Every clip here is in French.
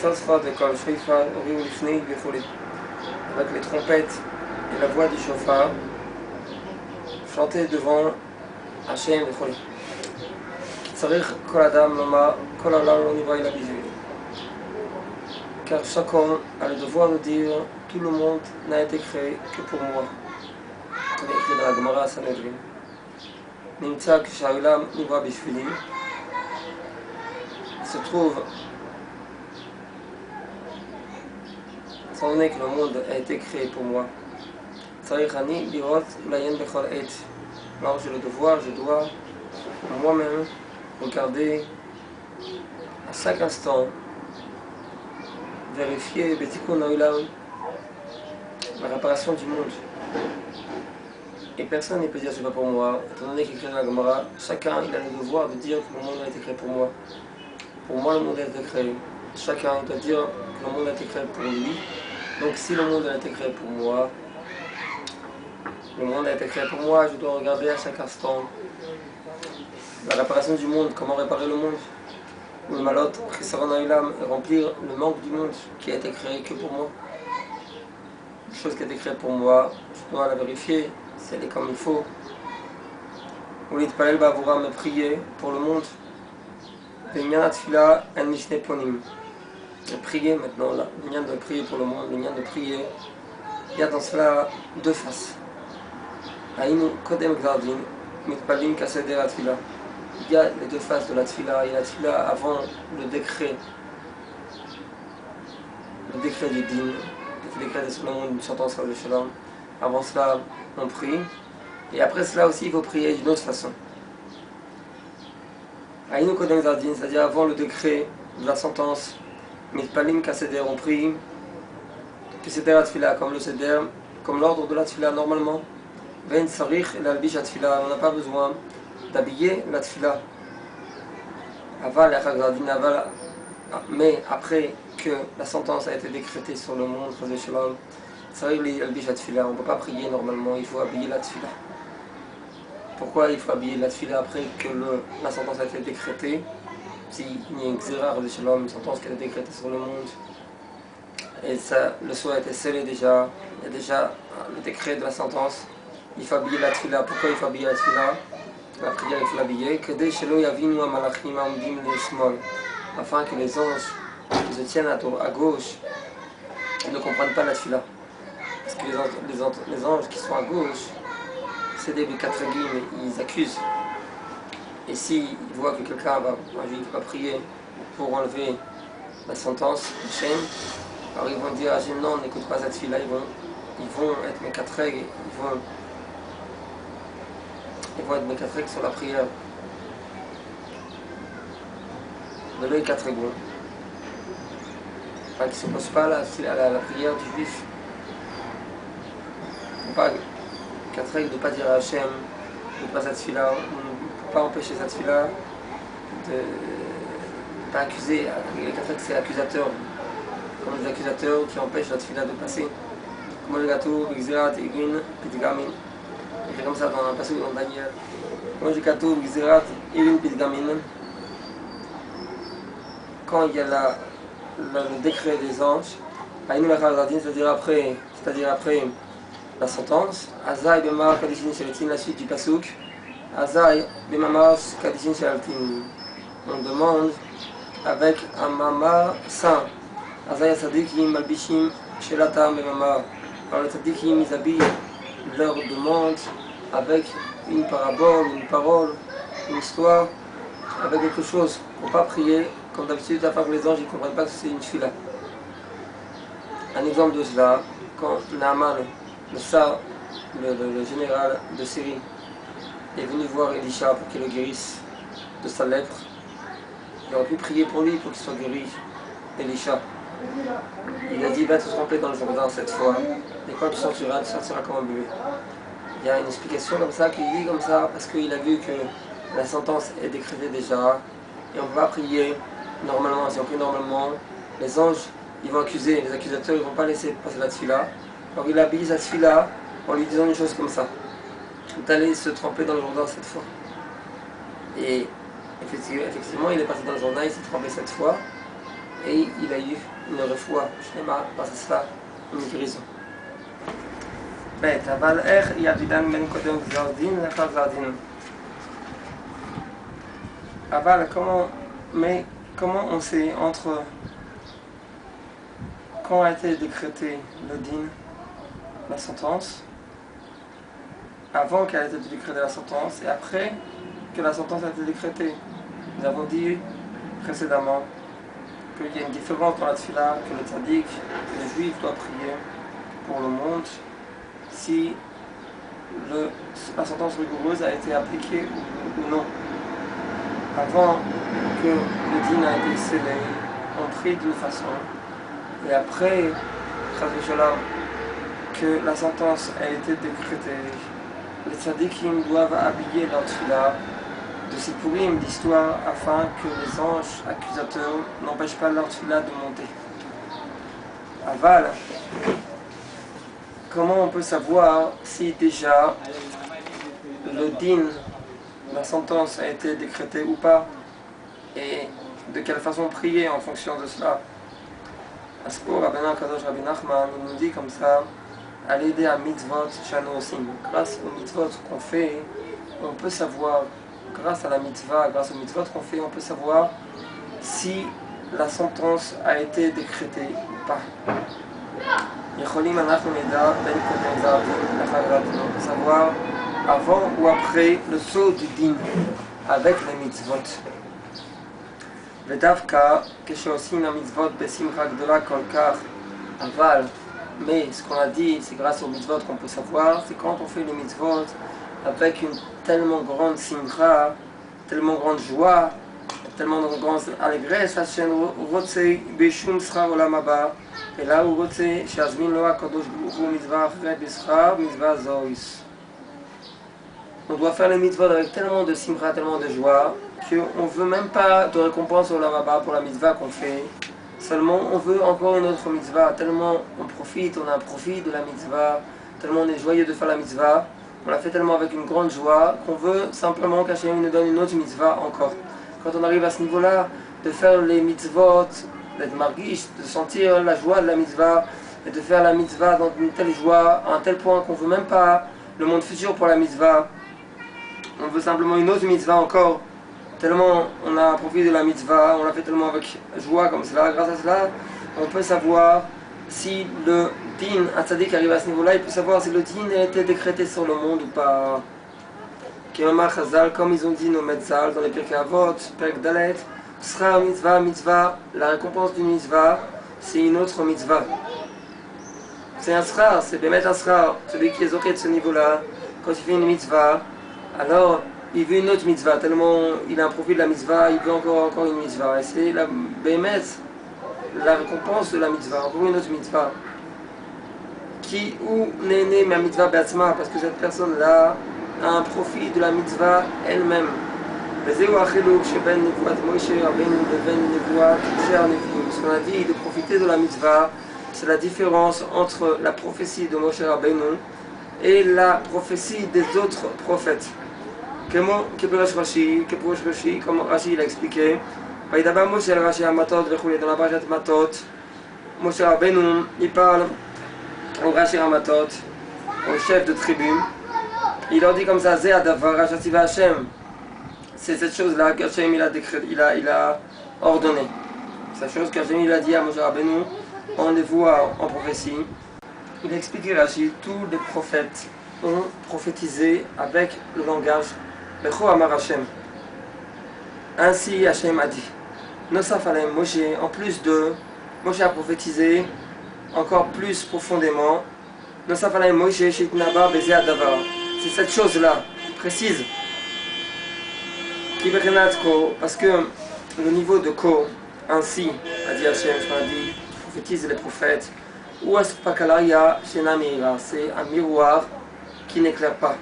avec les trompettes et la voix du chauffard, chanter devant Hachem de folie. Car chacun a le devoir de dire tout le monde n'a été créé que pour moi. Comme écrit dans la Gemara Sanhedrin. Nimtza Kishaolam Nivra Bishvili. Il se trouve, étant donné que le monde a été créé pour moi, alors j'ai le devoir, je dois moi-même regarder à chaque instant, vérifier la réparation du monde. Et personne ne peut dire c'est pas pour moi, étant donné qu'il est écrit dans la Gemara, chacun il a le devoir de dire que le monde a été créé pour moi. Pour moi le monde a été créé. Chacun doit dire que le monde a été créé pour lui. Donc si le monde a été créé pour moi, le monde a été créé pour moi, je dois regarder à chaque instant la réparation du monde, comment réparer le monde. Le malot, remplir le manque du monde qui a été créé que pour moi. Une chose qui a été créée pour moi, je dois la vérifier, si elle est comme il faut. Ou l'itpalel ba'avura, me prier pour le monde. L'inyan atfila en mishne ponim. De prier maintenant, là, l'inyan de prier pour le monde, l'inyan de prier. Il y a dans cela deux faces. Aïnou kodem gzardin, mitpalim kaseder atfila. Il y a les deux faces de la tfila. Il y a la tfila avant le décret du din, le décret de Solomon, une sentence de Shalom. Avant cela, on prie. Et après cela aussi, il faut prier d'une autre façon. Aïnou kodem gzardin, c'est-à-dire avant le décret de la sentence, mitpalim kaseder, on prie. Kaseder atfila, comme le seder, comme l'ordre de la tfila normalement. Ven sarich l'albish atfila, on n'a pas besoin d'habiller la tfila. Aval et aval, mais après que la sentence a été décrétée sur le monde, sarich l'albish atfila, on ne peut pas prier normalement, il faut habiller la tfila. Pourquoi il faut habiller la tfila après que la sentence a été décrétée? S'il y a une xérar de shalom, une sentence qui a été décrétée sur le monde, et ça, le souhait a été scellé déjà, il y a déjà le décret de la sentence. Il faut habiller la tfila. Pourquoi il faut habiller la tfila? La prière, il faut l'habiller. Afin que les anges qui se tiennent à gauche ne comprennent pas la tfila. Parce que les anges qui sont à gauche, c'est des Bekatragim, ils accusent. Et s'ils voient que quelqu'un va prier pour enlever la sentence, le chaîne, alors ils vont dire à non, n'écoute pas cette tfila, ils vont être Mekatrag, ils vont être mécatrek sur la prière. De l'œil katregon. Enfin, qui ne s'oppose pas à la prière du juif. Il ne faut pas katrek de ne pas dire à Hachem, de ne pas cette fila, on ne peut pas empêcher cette fila de ne pas accuser. Les katrek c'est accusateur, comme les accusateurs qui empêchent la fila de passer. Comme le gâteau, l'exérat, Egin, Pitigamin. C'est comme ça dans un passage dans Daniel. Quand il y a le décret des anges, c'est-à-dire après la sentence, Azaï Bemar Kadishin Shalatin, la suite du Pasuk, Azaï Bemamar Kadishin Shalatin. On demande avec un mamar saint. Azaï Sadikim Malbishim Shelatam Bemamar. Alors les Sadikim ils habillent leur demande avec une parabole, une parole, une histoire, avec quelque chose, pour ne pas prier comme d'habitude, afin que les anges ne comprennent pas que c'est une fila. Un exemple de cela, quand Naaman, le Sar, le général de Syrie, est venu voir Elisha pour qu'il le guérisse de sa lèpre, il aurait pu prier pour lui pour qu'il soit guéri, Elisha. Il a dit va te tremper dans le Jourdain cette fois, et quand tu sortiras comme un bébé. Il y a une explication comme ça qui dit comme ça parce qu'il a vu que la sentence est décrétée déjà et on ne peut pas prier normalement. Si on prie normalement, les anges ils vont accuser, les accusateurs ils ne vont pas laisser passer la tfila. Alors il a habillé sa tfila en lui disant une chose comme ça. Tu allé se tremper dans le Jourdain cette fois. Et effectivement il est passé dans le Jourdain, il s'est trempé cette fois. et il a eu une refoua, grâce à cela, une guérison. ב' אבל איך ידען בין קודם גזר דין לאחר גזר דין? אבל comment on sait entre quand a été décrété le din, la sentence, avant qu'elle ait été décrétée la sentence et après que la sentence a été décrétée? Nous avons dit précédemment qu'il y a une différence dans la tfila, que le tzaddik, que le juif doit prier pour le monde si la sentence rigoureuse a été appliquée ou non. Avant que le din a été scellé, on prie d'une façon, et après que la sentence a été décrétée, les tzaddikim doivent habiller leur tfila de Sippurim, d'histoire, afin que les anges accusateurs n'empêchent pas leur tfila de monter. Aval, comment on peut savoir si déjà le din, la sentence a été décrétée ou pas, et de quelle façon prier en fonction de cela? Aspo Rabbeinu Kadosh Rabbi Nachman nous dit comme ça, à l'aider à mitzvot shanu osim. Grâce aux mitzvot qu'on fait, on peut savoir, grâce à la mitzvah, grâce aux mitzvot qu'on fait, on peut savoir si la sentence a été décrétée ou pas. On peut savoir avant ou après le saut du din avec les mitzvot. Mais ce qu'on a dit, c'est grâce aux mitzvot qu'on peut savoir, c'est quand on fait les mitzvot avec une tellement grande simcha, tellement grande joie, tellement grande allégresse, et là où on doit faire les mitzvot avec tellement de simcha, tellement de joie, qu'on ne veut même pas de récompense au Lamaba pour la mitzvah qu'on fait. Seulement on veut encore une autre mitzvah, tellement on profite, on a un profit de la mitzvah, tellement on est joyeux de faire la mitzvah, on la fait tellement avec une grande joie qu'on veut simplement qu'Hachem nous donne une autre mitzvah encore. Quand on arrive à ce niveau-là, de faire les mitzvot, d'être marguish, de sentir la joie de la mitzvah, et de faire la mitzvah dans une telle joie, à un tel point qu'on ne veut même pas le monde futur pour la mitzvah, on veut simplement une autre mitzvah encore, tellement on a profité de la mitzvah, on l'a fait tellement avec joie comme cela. Grâce à cela, on peut savoir si le din, un tzaddik arrive à ce niveau-là, il peut savoir si le din a été décrété sur le monde ou pas. Comme ils ont dit nos Metzal dans les Pirkei Avot, Perek Dalet, Sra mitzvah, mitzvah, la récompense d'une mitzvah, c'est une autre mitzvah. C'est un sra, c'est Bémet un sra, celui qui est zoché de ce niveau-là, quand il fait une mitzvah, alors il veut une autre mitzvah, tellement il a un profil de la mitzvah, il veut encore une mitzvah. Et c'est la Bémet, la récompense de la mitzvah, encore une autre mitzvah. Qui ou n'est né ma mitzvah be'atzma, parce que cette personne-là a un profit de la mitzvah elle-même. Ce qu'on a dit de profiter de la mitzvah, c'est la différence entre la prophétie de Moshe Rabbeinu et la prophétie des autres prophètes. Comme Rashi, il a expliqué, dans la Parashat Matot, Moshe Rabbeinu, il parle au Rashi Ramatot, au chef de tribu, il leur dit comme ça, Zé Adavar Hashativa Hashem. C'est cette chose-là qu'Hachem il a ordonné. C'est la chose qu'Hachem il a dit à Moshe Rabbeinu, on les voit en prophétie. Il a expliqué Rashi, tous les prophètes ont prophétisé avec le langage Becho Amar Hashem. Ainsi Hachem a dit. Nosaf Alem Moshe, en plus de Moshe a prophétisé encore plus profondément. Nosaf Alem Moshe Shitnaba Bezeh Adavar. C'est cette chose-là, précise. Parce que le niveau de Ko, ainsi, a dit Hachem, ce qu'on a dit, prophétise les prophètes, ou Aspakalaria Shenamira, c'est un miroir qui n'éclaire pas.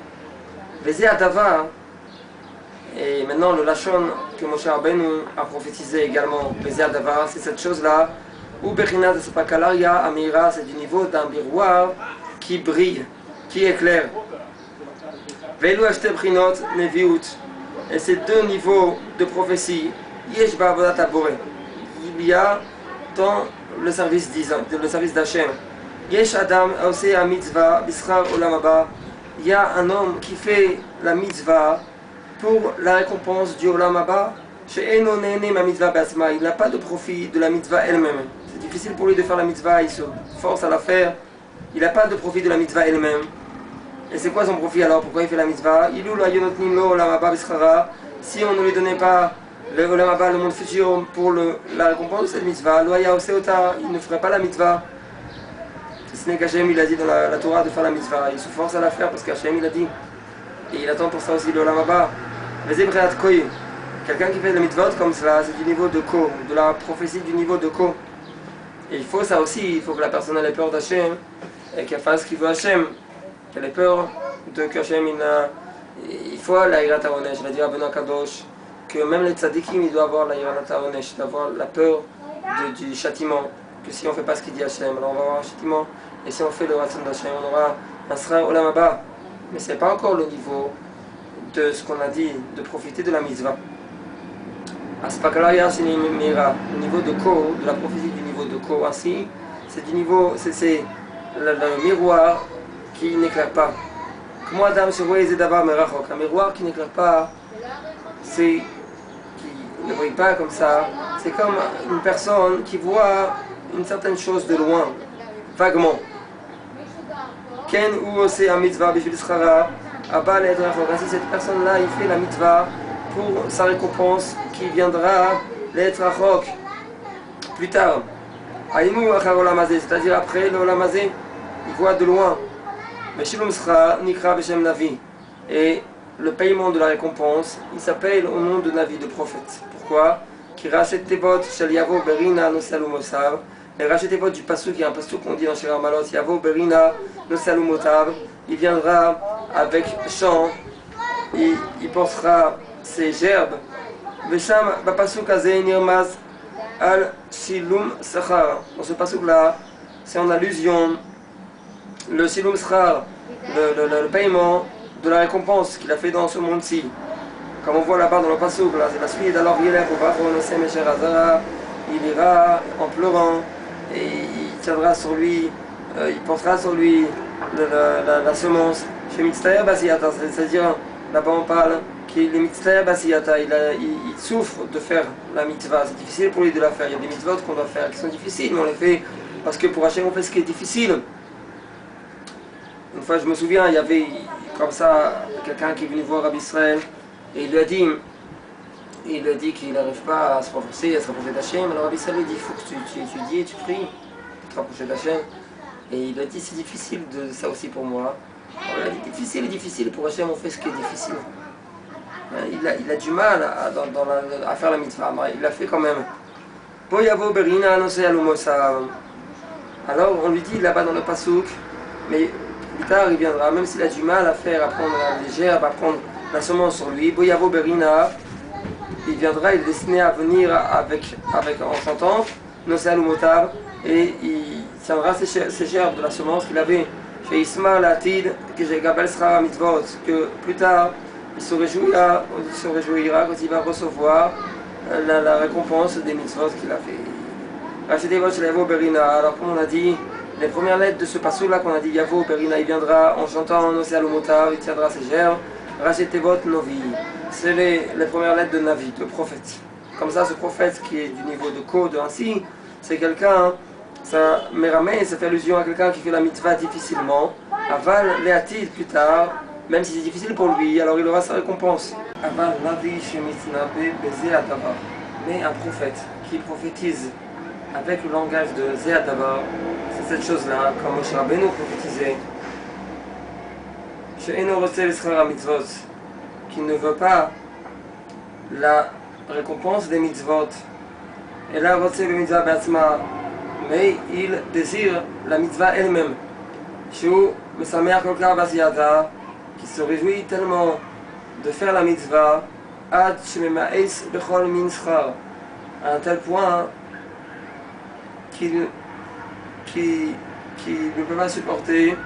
Vezé Adava, et maintenant le Lachon que Moshe Rabbeinu a prophétisé également, Vezé Adava, c'est cette chose-là, ou Bechinat Aspakalaria Amira, c'est du niveau d'un miroir qui brille, qui éclaire. Velu Ashte Brinot Neviut. Et ces deux niveaux de prophétie, il y a j'entends le service d'Hachem. Yesh Adam Ose a mitzvah Bischar Olam Haba. Il y a un homme qui fait la mitzvah pour la récompense du Olam Haba. Il n'a pas de profit de la mitzvah elle-même. C'est difficile pour lui de faire la mitzvah, il se force à la faire. Il n'a pas de profit de la mitzvah elle-même. Et c'est quoi son profit alors? Pourquoi il fait la mitzvah? Si on ne lui donnait pas le Olam Haba, le monde futur, pour la récompense de cette mitzvah, il ne ferait pas la mitzvah. Si ce n'est qu'Hachem il a dit dans la Torah de faire la mitzvah, il se force à la faire parce qu'Hachem il a dit. Et il attend pour ça aussi le Olam Haba. Quelqu'un qui fait la mitzvot comme cela, c'est du niveau de Ko, de la prophétie du niveau de Ko. Et il faut ça aussi, il faut que la personne ait peur d'Hachem et qu'elle fasse ce qu'il veut Hachem. Qu'elle ait peur de qu'Hachem il faut la Yirat HaOnesh, il a dit à Benoît Kadosh, que même les tzadikim ils doivent avoir la Yirat HaOnesh, d'avoir la peur du châtiment. Que si on ne fait pas ce qu'il dit Hachem, alors on va avoir un châtiment. Et si on fait le Ratzon d'Hachem, on aura un Sra Olam Haba. Mais ce n'est pas encore le niveau de ce qu'on a dit, de profiter de la mitzvah. Aspakalaya Mira, le niveau de Ko, de la prophétie du niveau de Ko, ainsi, c'est du niveau, c'est le miroir qui n'éclaire pas. Comme Adam se voit d'abord merachok, un miroir qui n'éclaire pas, c'est qui ne brille pas comme ça, c'est comme une personne qui voit une certaine chose de loin, vaguement. Ken ou aussi un mitzvah bishvil schara, abal et rachok. Ainsi cette personne-là, il fait la mitzvah pour sa récompense qui viendra l'être rachok plus tard. Aïnou achar olamazé, c'est-à-dire après l'olamazé, il voit de loin. Mais shilum schara nikra b'shem navi. Et le paiement de la récompense, il s'appelle au nom de Navi, de prophète. Pourquoi? Qui rachète tes bottes, shel yavo berina nosalumosav. Et rachète tes bottes du pasuk, il y a un pasuk qu'on dit dans Shir Malot, yavo berina nosalumotav. Il viendra avec chant, il portera ses gerbes. Vesham bapasuk azeh nirmaz al shilum sachar. Dans ce pasuk là, c'est en allusion le shilum sachar, le paiement de la récompense qu'il a fait dans ce monde-ci. Comme on voit là-bas dans le pasuk, là, c'est la suite. Alors il ira en pleurant et il tiendra sur lui, il portera sur lui la semence. Chez Mitztaher Basiyata, c'est-à-dire là-bas on parle qu'il est Mitztaher Basiyata, il souffre de faire la mitzvah. C'est difficile pour lui de la faire. Il y a des mitzvot qu'on doit faire qui sont difficiles, mais on les fait parce que pour Hachem on fait ce qui est difficile. Une fois je me souviens, il y avait comme ça quelqu'un qui est venu voir Rabbi Israël et il lui a dit qu'il n'arrive pas à se renforcer, à se rapprocher d'Hachem. Alors Rabbi Israël lui dit il faut que tu étudies, tu pries, tu te rapprocher d'Hachem. Et il lui a dit c'est difficile de ça aussi pour moi. Alors, il a dit difficile pour Hachem, on fait ce qui est difficile. Il a du mal à faire la mitzvah, mais il l'a fait quand même. Alors on lui dit là-bas dans le pasuk, mais plus tard il viendra, même s'il a du mal à prendre les gerbes, à prendre la semence sur lui, Boyavo Berina, il viendra, il est destiné à venir en chantant, Nosealumotav, et il tiendra ses gerbes de la semence qu'il avait chez Isma Latid, que j'ai Gabel Sra Mitzvot, que plus tard il se réjouira quand il va recevoir la récompense des mitzvot qu'il a fait. Rachetez-vous chez Yavo Berina. Alors comme on a dit, les premières lettres de ce passage là qu'on a dit Yavo Berina, il viendra en chantant Nosealumotav, il tiendra ses gerbes. Rachetez-vous Novi. C'est les premières lettres de Navi, de prophète. Comme ça, ce prophète qui est du niveau de Ko, de ainsi, c'est quelqu'un, ça fait allusion à quelqu'un qui fait la mitzvah difficilement. Aval Léatid plus tard, même si c'est difficile pour lui, alors il aura sa récompense. Aval Navi Shemitnabe Beze Adavar. Mais un prophète qui prophétise avec le langage de Ze Adavar, c'est cette chose-là, comme Moshe Rabbeinu prophétisait. She'eno Rotze L'Schara Mitzvot, qui ne veut pas la récompense des mitzvot, et là Rotze le mitzvah Batzma, mais il désire la mitzvah elle-même. Shu Mesameach Kolkar Basiyata, qui se réjouit tellement de faire la mitzvah, Ad Shemema'es Bechol Min Schar, à un tel point qu'il ne peut pas supporter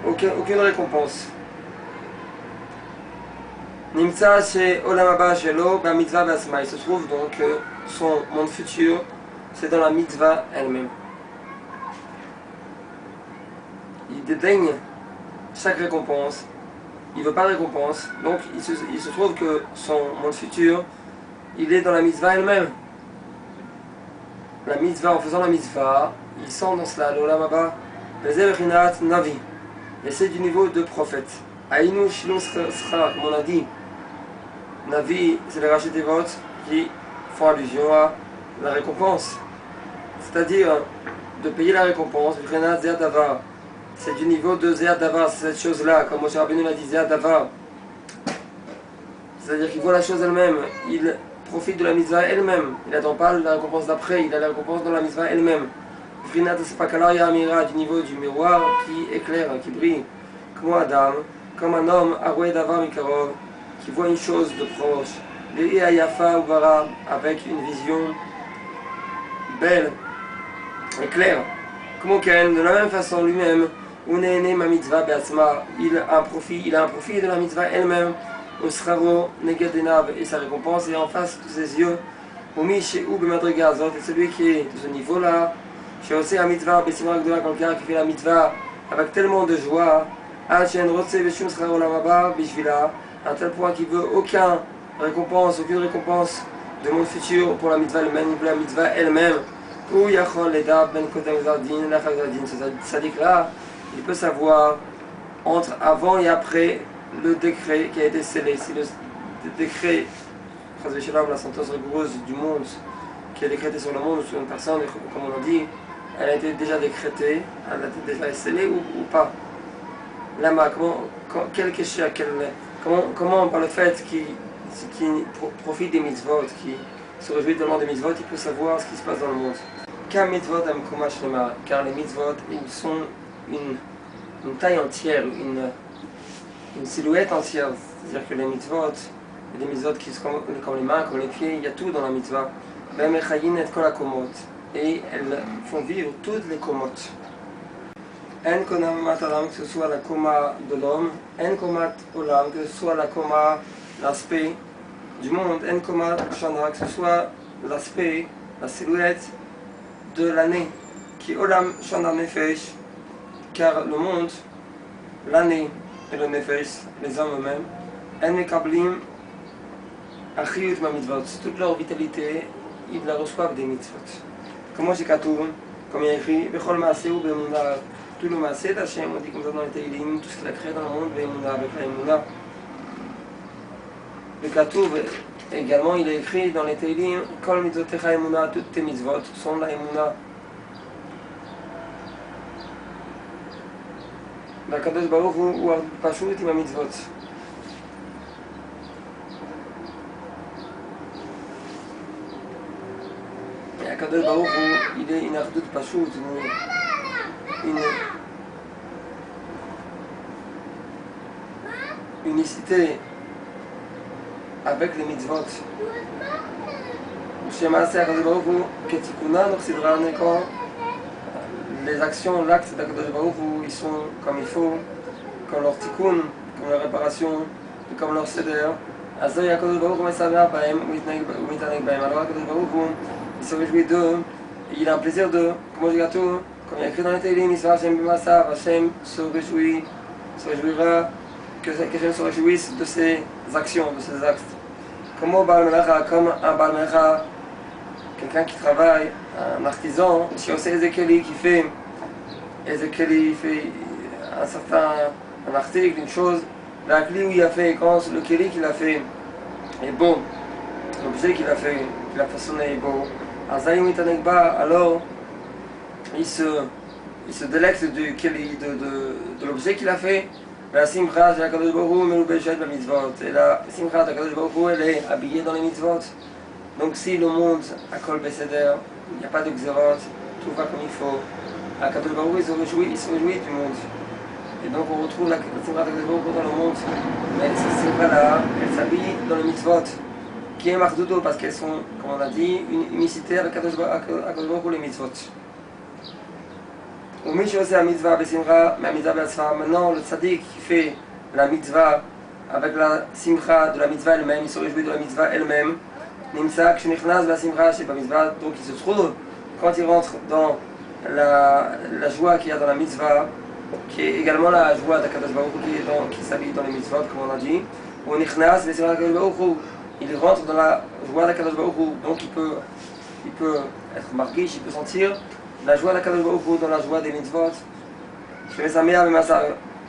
aucune récompense. Nimtza chez Olam Haba Shelo, Mitzvah Basma. Il se trouve donc son monde futur c'est dans la mitzvah elle-même. Il dédaigne chaque récompense, il ne veut pas de récompense, donc il se trouve que son monde futur, il est dans la mitzvah elle-même. La mitzvah, en faisant la mitzvah, il sent dans cela l'olam haba, navi, et c'est du niveau de prophète. Aïnou shilon sra, comme on a dit, navi, c'est les rachis des votes qui font allusion à la récompense, c'est-à-dire de payer la récompense, c'est du niveau de Zéad Davar, c'est cette chose-là, comme Moshe Rabbeinu l'a dit, Zéad Davar. C'est-à-dire qu'il voit la chose elle-même, il profite de la mitzvah elle-même, il n'attend pas la récompense d'après, il a la récompense dans la mitzvah elle-même. Vrinat Sepakalar Amira, du niveau du miroir qui éclaire, qui brille, comme Adam, comme un homme, Aroué Davar Mikarov, qui voit une chose de proche, les Ayafa Ubara, avec une vision belle et claire. Comme de la même façon lui-même, ma mitzvah be'atzma, il a un profit de la mitzvah elle-même, Osraro Negedenav, et sa récompense est en face de ses yeux, Omi Shehu Bemadrigazot, et celui qui est de ce niveau-là, chez aussi la mitzvah, Bessimra Gdola, quelqu'un qui fait la mitzvah avec tellement de joie, Achen Rotse Beshum Sraro Lamaba, Bishvila, à tel point qu'il veut aucune récompense de mon futur pour la mitzvah elle-même, il veut la mitzvah elle-même. Où Yachol Leda Ben Kotem Zardin, la Chazardin, ça dit que là, il peut savoir entre avant et après le décret qui a été scellé. Si le décret, la sentence rigoureuse du monde qui est décrétée sur le monde, sur une personne, comme on l'a dit, elle a été déjà décrétée, elle a été déjà scellée ou pas. Lama, quel kéchia, comment par le fait qu'il profite des mitzvot, qui se réjouit tellement des mitzvot, il peut savoir ce qui se passe dans le monde. Car les mitzvot, ils sont une taille entière, une silhouette entière. C'est-à-dire que les mitzvot qui sont comme les mains, comme les pieds, il y a tout dans la mitzvah. Et elles font vivre toutes les komotes. En komat olam, que ce soit la koma de l'homme, en komat olam, que ce soit la koma, l'aspect du monde, en komat shana, que ce soit l'aspect, la silhouette de l'année, qui olam shana nefesh, car le monde, l'année et le nefesh, les hommes eux-mêmes, en mekablim achiyut ma mitzvot, toute leur vitalité, ils la reçoivent des mitzvot. Comment j'ai katoum, comme il y a écrit, bechol maaseh ou be'emunah, tout le maaseh d'Hachem, on dit comme ça dans les Teilim, tout ce qu'il a créé dans le monde, be'emunah, avec la emunah. Le katoum, également, il est écrit dans les Teilim, kol mitzotecha emunah, toutes tes mitzvot sont la emunah. והקדוש ברוך הוא פשוט עם המצוות. הקדוש ברוך הוא, il est une אחדות פשוט, une unicité avec les mitzvot. שמעשה הקדוש ברוך הוא כתיקונן וכסדרה נקו. Les actions, l'acte d'Akadosh Baruch Hu, ils sont comme il faut, comme leur tikkun, comme leur réparation, comme leur seder. Azoy Akadosh Baruch Hu mesaver bahem ou mitaneg bahem. Alors Akadosh Baruch Hu, il se réjouit d'eux, et il a un plaisir d'eux. Comme je gâteau, comme il y a écrit dans les Teilim, il sera Hashem b'masav, Hashem se réjouira, que Hashem se réjouisse de ses actions, de ses actes. Comme un Baal Melacha, quelqu'un qui travaille, un artisan, si on sait Ezekieli qui fait un certain article, une chose, la clé où il a fait, quand le keli qu'il a fait est beau, l'objet qu'il a façonné est beau, alors il se délecte du keli, de l'objet qu'il a fait. La simcha de Akadosh Baruch Hu melubeshet b'mitzvot, et la simcha de Akadosh Baruch Hu, elle est habillée dans les mitzvot. Donc si le monde a kol beseder, il n'y a pas de xerot, tout va comme il faut. Akadosh Baruch Hu, il se réjouit du monde. Et donc on retrouve la simcha d'Akadosh Baruch Hu dans le monde. Mais cette simcha-là, elle s'habille dans les mitzvot, qui est mardodo, parce qu'elles sont, comme on a dit, une unicité avec Akadosh Baruch Hu, les mitzvot. Maintenant, le tzaddik qui fait la mitzvah avec la simcha de la mitzvah elle-même, il se réjouit de la mitzvah elle-même. Donc il se trouve quand il rentre dans la joie qu'il y a dans la mitzvah, qui est également la joie d'Akadosh Baruch Hu qui s'habille dans les mitzvot, comme on a dit, ou Nichnas, il rentre dans la joie d'Akadosh Baruch Hu, donc il peut être marqué, il peut sentir la joie d'Akadosh Baruch Hu dans la joie des mitzvot.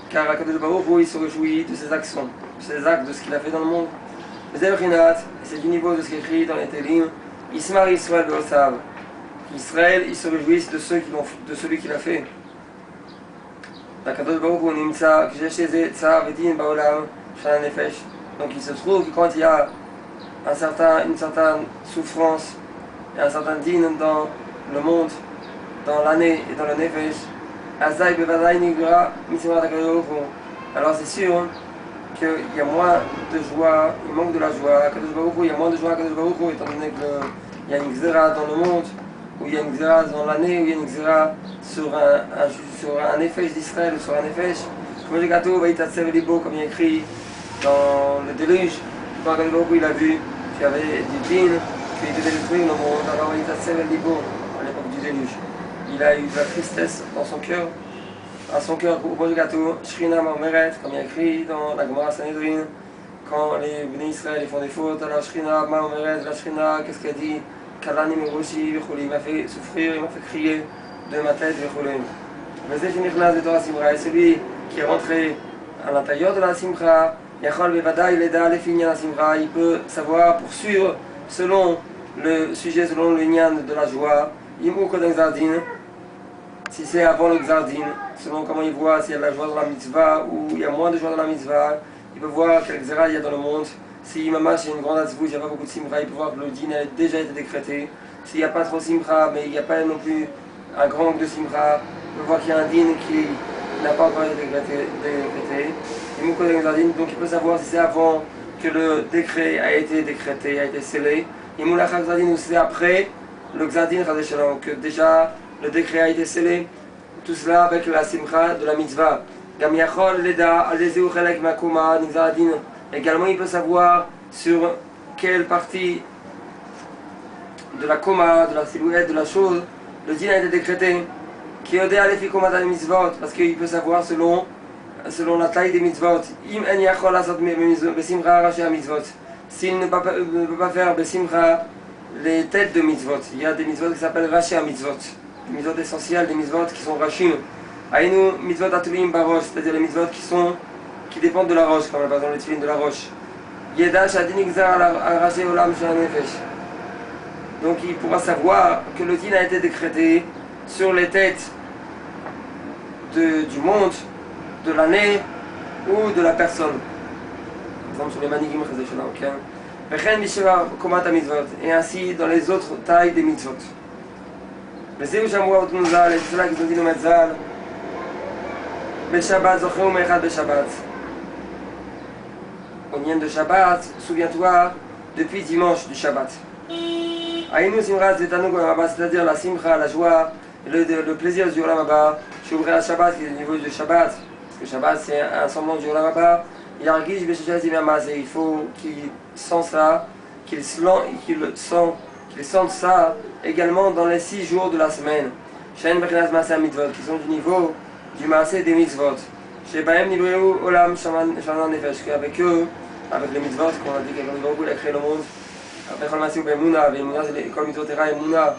Car Akadosh Baruch Hu, il se réjouit de ses actions, de ses actes, de ce qu'il a fait dans le monde. C'est du niveau de ce qui est écrit dans les Télim. Ismar Israël Beosav. Israël, il se réjouit de celui qui l'a fait. Akadosh Baruch Hu nimtza k'shezeh tzav edin ba'olam shana nefesh. Donc il se trouve que quand il y a une certaine souffrance et un certain din dans le monde, dans l'année et dans le nefesh, azay bevadai nigra mitzvah d'Akadosh Baruch Hu. Alors c'est sûr qu'il y a moins de joie, il manque de la joie. Akadosh Baruch Hu, il y a moins de joie à Akadosh Baruch Hu, étant donné qu'il y a une xéra dans le monde, où il y a une xéra dans l'année, où il y a une xéra sur un nefesh d'Israël ou sur un nefesh. Comme le gâteau va être libo, comme il est écrit dans le déluge, quand Akadosh Baruch Hu il a vu qu'il y avait du din, qu'il devait détruire le monde, alors il a libo à l'époque du déluge. Il a eu de la tristesse dans son cœur, à son cœur au bout du gâteau, Shrina Marmeret, comme il est écrit dans la Gemara Sanhedrin, quand les Bnei Israël font des fautes, alors Shrina Marmeret, la Shrina, qu'est-ce qu'elle dit? Kalani Meroshi, il m'a fait souffrir, il m'a fait crier de ma tête, mais c'est celui qui est rentré à l'intérieur de la Simcha, il peut savoir, poursuivre selon le sujet, selon le nyan de la joie, si c'est avant le Xardin, selon comment il voit, s'il y a de la joie dans la mitzvah ou il y a moins de joie dans la mitzvah, il peut voir quel xéra il y a dans le monde. Si mamash il y a une grande atzvut, il n'y a pas beaucoup de simcha, il peut voir que le din a déjà été décrété. S'il n'y a pas trop simcha, mais il n'y a pas non plus un grand manque de simcha, il peut voir qu'il y a un din qui n'a pas encore été décrété. Donc il peut savoir si c'est avant que le décret a été décrété, a été scellé. Il ou c'est après le Xardin, que déjà le décret a été scellé, tout cela avec la simcha de la mitzvah. Également, il peut savoir sur quelle partie de la koma, de la silhouette, de la chose, le din a été décrété. Parce qu'il peut savoir selon la taille des mitzvot. S'il ne peut pas faire besimcha les têtes de mitzvot, il y a des mitzvot qui s'appellent rashi mitzvot. Les mitzvot essentielles, des mitzvot qui sont rachim. Aïnou mitzvot atulim barosh, c'est-à-dire les mitzvot qui dépendent de la roche, comme par exemple le tefillin de la roche. Yeda shadin igzar al rashi olam shel nefesh. Donc il pourra savoir que le din a été décrété sur les têtes du monde, de l'année ou de la personne. Par exemple sur les manigim et ainsi dans les autres tailles des mitzvot. Mais c'est cela qu'ils ont dit le Metzal. Beshabbat, Zocheu Mechad Beshabbat. Au Nien de Shabbat, souviens-toi depuis dimanche du Shabbat. Aïnou Simrat Zetanu Golamaba, c'est-à-dire la Simcha, la joie, le plaisir du Olam Haba. Je ouvrirai la Shabbat qui est au niveau du Shabbat. Parce que le Shabbat c'est un semblant du Olam Haba. Il faut qu'il sente ça, qu'il sente ça également dans les 6 jours de la semaine. Qui sont du niveau du Maaseh des mitzvot. Avec eux, avec les mitzvot, qu'on a dit qu'il a créé le monde. Après, comme mitzvot era emuna,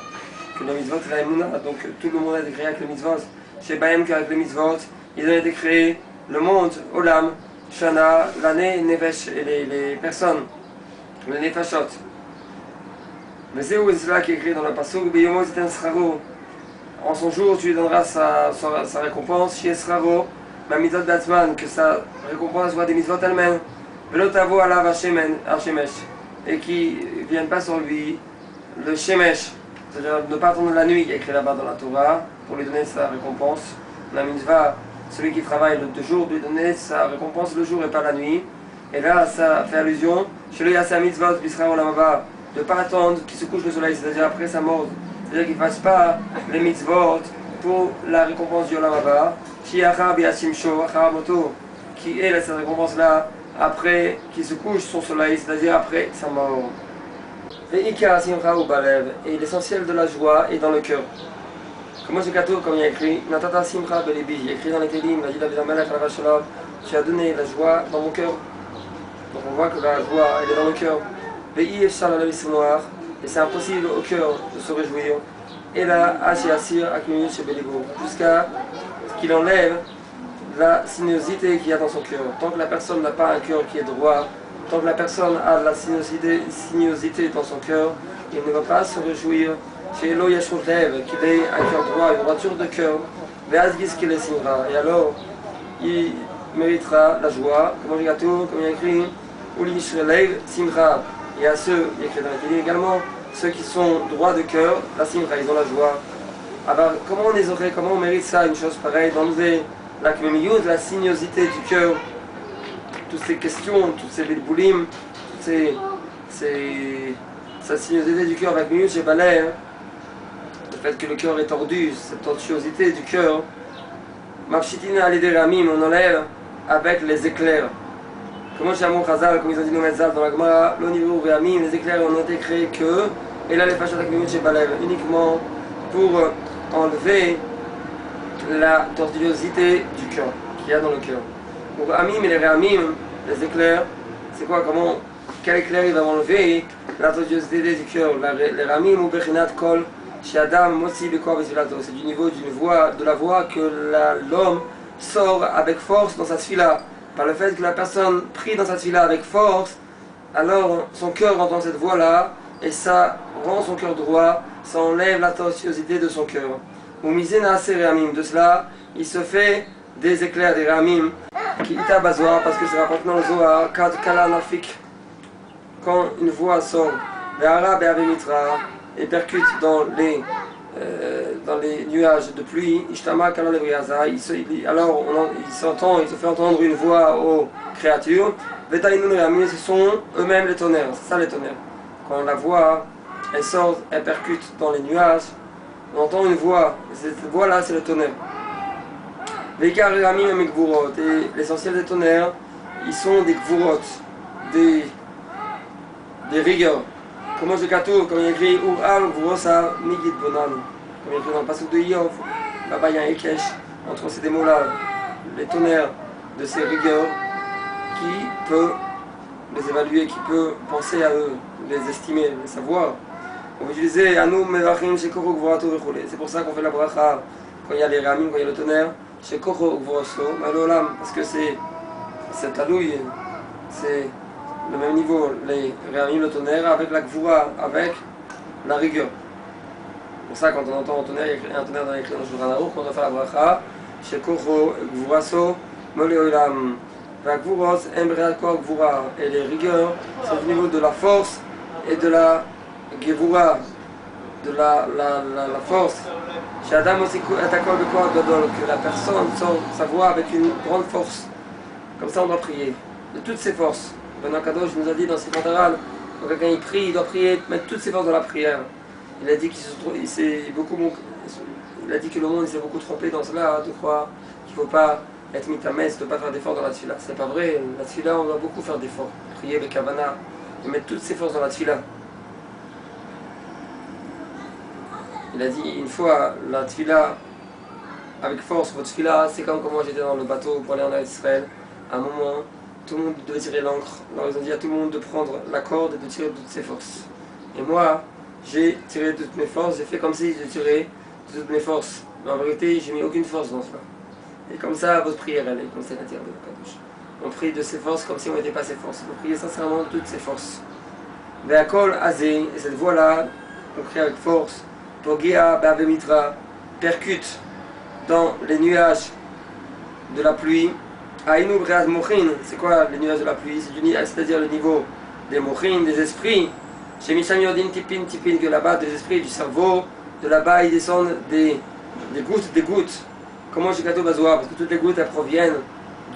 que les mitzvot era emuna, donc tout le monde a été créé avec les mitzvot. Chez Bahem, qu'avec les mitzvot, ils ont été créés le monde, Olam, Shana, l'année, Nefesh et les personnes, les Nefashot. Mais c'est où cela qui est écrit dans le Pasuk, Beyomo Ziten Sraro. En son jour, tu lui donneras sa récompense, chez Sraro, ma mitzvot Batzman, que sa récompense soit des mitzvot elles-mêmes. Velotavo Alav Hashemesh. Et qui ne viennent pas sur lui le Shemesh, c'est-à-dire ne pas attendre la nuit, qui est écrit là-bas dans la Torah, pour lui donner sa récompense. La mitzvah, celui qui travaille le jour, lui donner sa récompense le jour et pas la nuit. Et là, ça fait allusion, chez lui, il y a sa mitzvah, Bisra Olamaba, de ne pas attendre qu'il se couche le soleil, c'est-à-dire après sa mort. C'est-à-dire qu'il ne fasse pas les mitzvot pour la récompense du Olamaba, qui est cette récompense-là, après qu'il se couche son soleil, c'est-à-dire après sa mort. Ve'ikar simcha ubalev, et l'essentiel de la joie est dans le cœur. Comment c'est gâteau, comme il y a écrit, Natata simcha belebi, il y a écrit dans les Télim, il a dit David Amelech à la Shalom, tu as donné la joie dans mon cœur. Donc on voit que la joie, elle est dans le cœur. Ve'i efshar la noir, et c'est impossible au cœur de se réjouir. Et là, Haché Assir Akminu chez Beligo, jusqu'à ce qu'il enlève la sinuosité qu'il y a dans son cœur. Tant que la personne n'a pas un cœur qui est droit, tant que la personne a la sinuosité dans son cœur, il ne va pas se réjouir chez Elo Yashon Lev, qu'il ait un cœur droit, une droiture de cœur, Veazgis qu'il est Simra. Et alors, il méritera la joie, comme il y a écrit, Uli Shreleiv Simra. Et à ceux, il y a écrit dans la Télim également, ceux qui sont droits de cœur, la Simra, ils ont la joie. Alors, comment on mérite ça, une chose pareille, d'enlever la kmemiyut, la sinuosité du cœur, toutes ces questions, toutes ces bilboulim, sa sinuosité du cœur avec miut chez Balais, le fait que le cœur est tordu, cette tortuosité du cœur, Mapshitina alideramim, on enlève avec les éclairs. Comment chez Amon Chazal, comme ils ont dit nos Metzal dans la Gemara, l'oniveau ve'amim, les éclairs n'ont été créés que, et là les fachot avec miut chez Balais, uniquement pour enlever la tortuosité du cœur, qu'il y a dans le cœur. Donc Amim et les Réamim, les éclairs, c'est quoi, quel éclair il va enlever la tortuosité du cœur. Les Réamim ou Bechinat Kol, chez Adam, Mossi Bekor Vesilato, c'est du niveau de la voix que l'homme sort avec force dans sa tfila. Par le fait que la personne prie dans sa tfila avec force, alors son cœur entend cette voix-là, et ça rend son cœur droit, ça enlève la tortuosité de son cœur. Ou misena assez réamim, de cela, il se fait des éclairs, des réamim, qui ita bazoar, parce que c'est rapporté dans le Zohar, kala nafik, quand une voix sort, ve'ara be'avemitra, et percute dans les nuages de pluie, ishtama kala lebriaza, alors il se fait entendre une voix aux créatures, vetainun réamim, ce sont eux-mêmes les tonnerres, c'est ça les tonnerres. Quand la voix, elle sort, elle percute dans les nuages, on entend une voix, et cette voix-là, c'est le tonnerre. Veikar Ramim et Mekvurot, et l'essentiel des tonnerres, ils sont des Gvurot, des rigueurs. Comment je gâteau, comme il y a écrit Ural Gvurosa Migit Bonan, comme il y a écrit dans le passage de Yov, là-bas il y a un Ekesh, entre ces deux mots-là, les tonnerres de ces rigueurs, qui peut les évaluer, qui peut penser à eux, les estimer, les savoir. On va utiliser Anou Mevachim chez Koro Gvorato Vechole. C'est pour ça qu'on fait la bracha quand il y a les ramim, quand il y a le tonnerre, chez Koro Gvorato, Malolam, parce que c'est talouille, c'est le même niveau, les ramim, le tonnerre, avec la Gvoura, avec la rigueur. C'est pour ça quand on entend un tonnerre, il y a un tonnerre dans les clés dans le Shulchan Aruch, qu'on doit faire la bracha, chez Koro Gvorato, Moleolam. La Gvuros, Embreakor Gvura, et les rigueurs sont au niveau de la force et de la Gevura, de la force. Chez Adam aussi, que la personne sort sa voix avec une grande force. Comme ça, on doit prier. De toutes ses forces. Benoît Kadosh nous a dit dans ses pantaral, quand quelqu'un il prie, il doit prier, mettre toutes ses forces dans la prière. Il a dit il a dit que le monde s'est beaucoup trompé dans cela, de croire qu'il ne faut pas être mitamès, de ne pas faire d'efforts dans la tfila. C'est pas vrai. La tfila, on doit beaucoup faire d'efforts. Prier avec Havana et mettre toutes ses forces dans la tfila. Il a dit une fois, la tfila, avec force, votre tfila, c'est comme quand moi j'étais dans le bateau pour aller en Israël. À un moment, tout le monde devait tirer l'ancre. Alors ils ont dit à tout le monde de prendre la corde et de tirer de toutes ses forces. Et moi, j'ai tiré de toutes mes forces, j'ai fait comme si je tirais de toutes mes forces. Mais en vérité, j'ai mis aucune force dans cela. Et comme ça, votre prière, elle est comme c'est la terre de Kadosh. On prie de ses forces comme si on n'était pas ses forces. On prie sincèrement de toutes ses forces. Ve'akol azé, et cette voix-là, on prie avec force. Pogea Bavemitra, percute dans les nuages de la pluie. Aïnou Breaz Mochin, c'est quoi les nuages de la pluie? C'est-à-dire le niveau des Mochin, des esprits. Chez Misham Yodin Tipin, que là-bas, des esprits du cerveau, de là-bas ils descendent des gouttes. Comment j'ai gâteau Bazoa? Parce que toutes les gouttes elles proviennent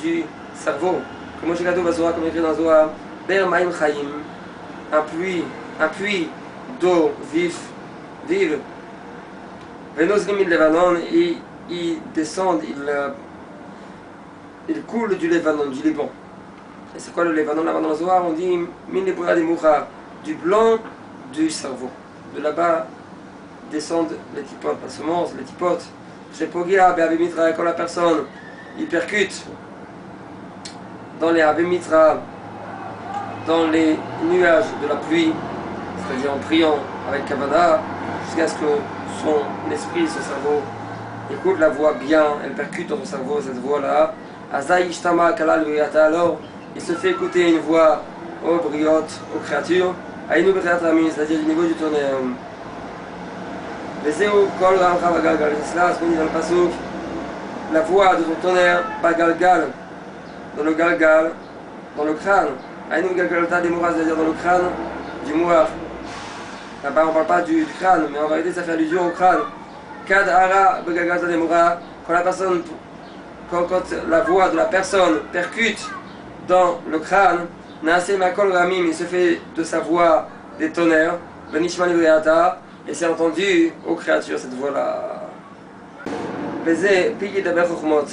du cerveau. Comment j'ai gâteau Bazoa? Comme écrit dans Zoa, Ber Maim Chaim, un puits d'eau vive. Vénos Limit Lebanon, ils descendent, ils coulent du Libanon, du Liban. Et c'est quoi le Libanon là-bas dans le Zohar? On dit Min Lebura de Moucha, du blanc du cerveau. De là-bas descendent les tipotes, la semence, les tipotes. Chez Pogia, Béabimitra, quand la personne il percute dans les Abimitra, dans les nuages de la pluie, c'est-à-dire en priant avec Kavana, jusqu'à ce que son esprit, son cerveau, écoute la voix bien, elle percute dans son cerveau cette voix-là. Azaï Ishtama Kalal Viriata, alors il se fait écouter une voix aux briotes, aux créatures, Aïnou Bechatramin, c'est-à-dire du niveau du tonnerre. Vezeu Kol Ramcha Bagalgal, c'est cela, ce qu'on dit dans le Pasuk, la voix de son tonnerre, Bagalgal, dans le Galgal, dans le crâne. Aïnou Galgalta des Mouras, c'est-à-dire dans le crâne du Mouar. Là-bas on ne parle pas du crâne, mais en vérité ça fait allusion au crâne. Kad Ara Bagalgalta des Mouras, quand la personne, quand la voix de la personne percute dans le crâne, Naase Makol Ramim, il se fait de sa voix des tonnerres, Benishman Vriata, et c'est entendu aux créatures cette voix-là. Beze Pigi de Berchmot,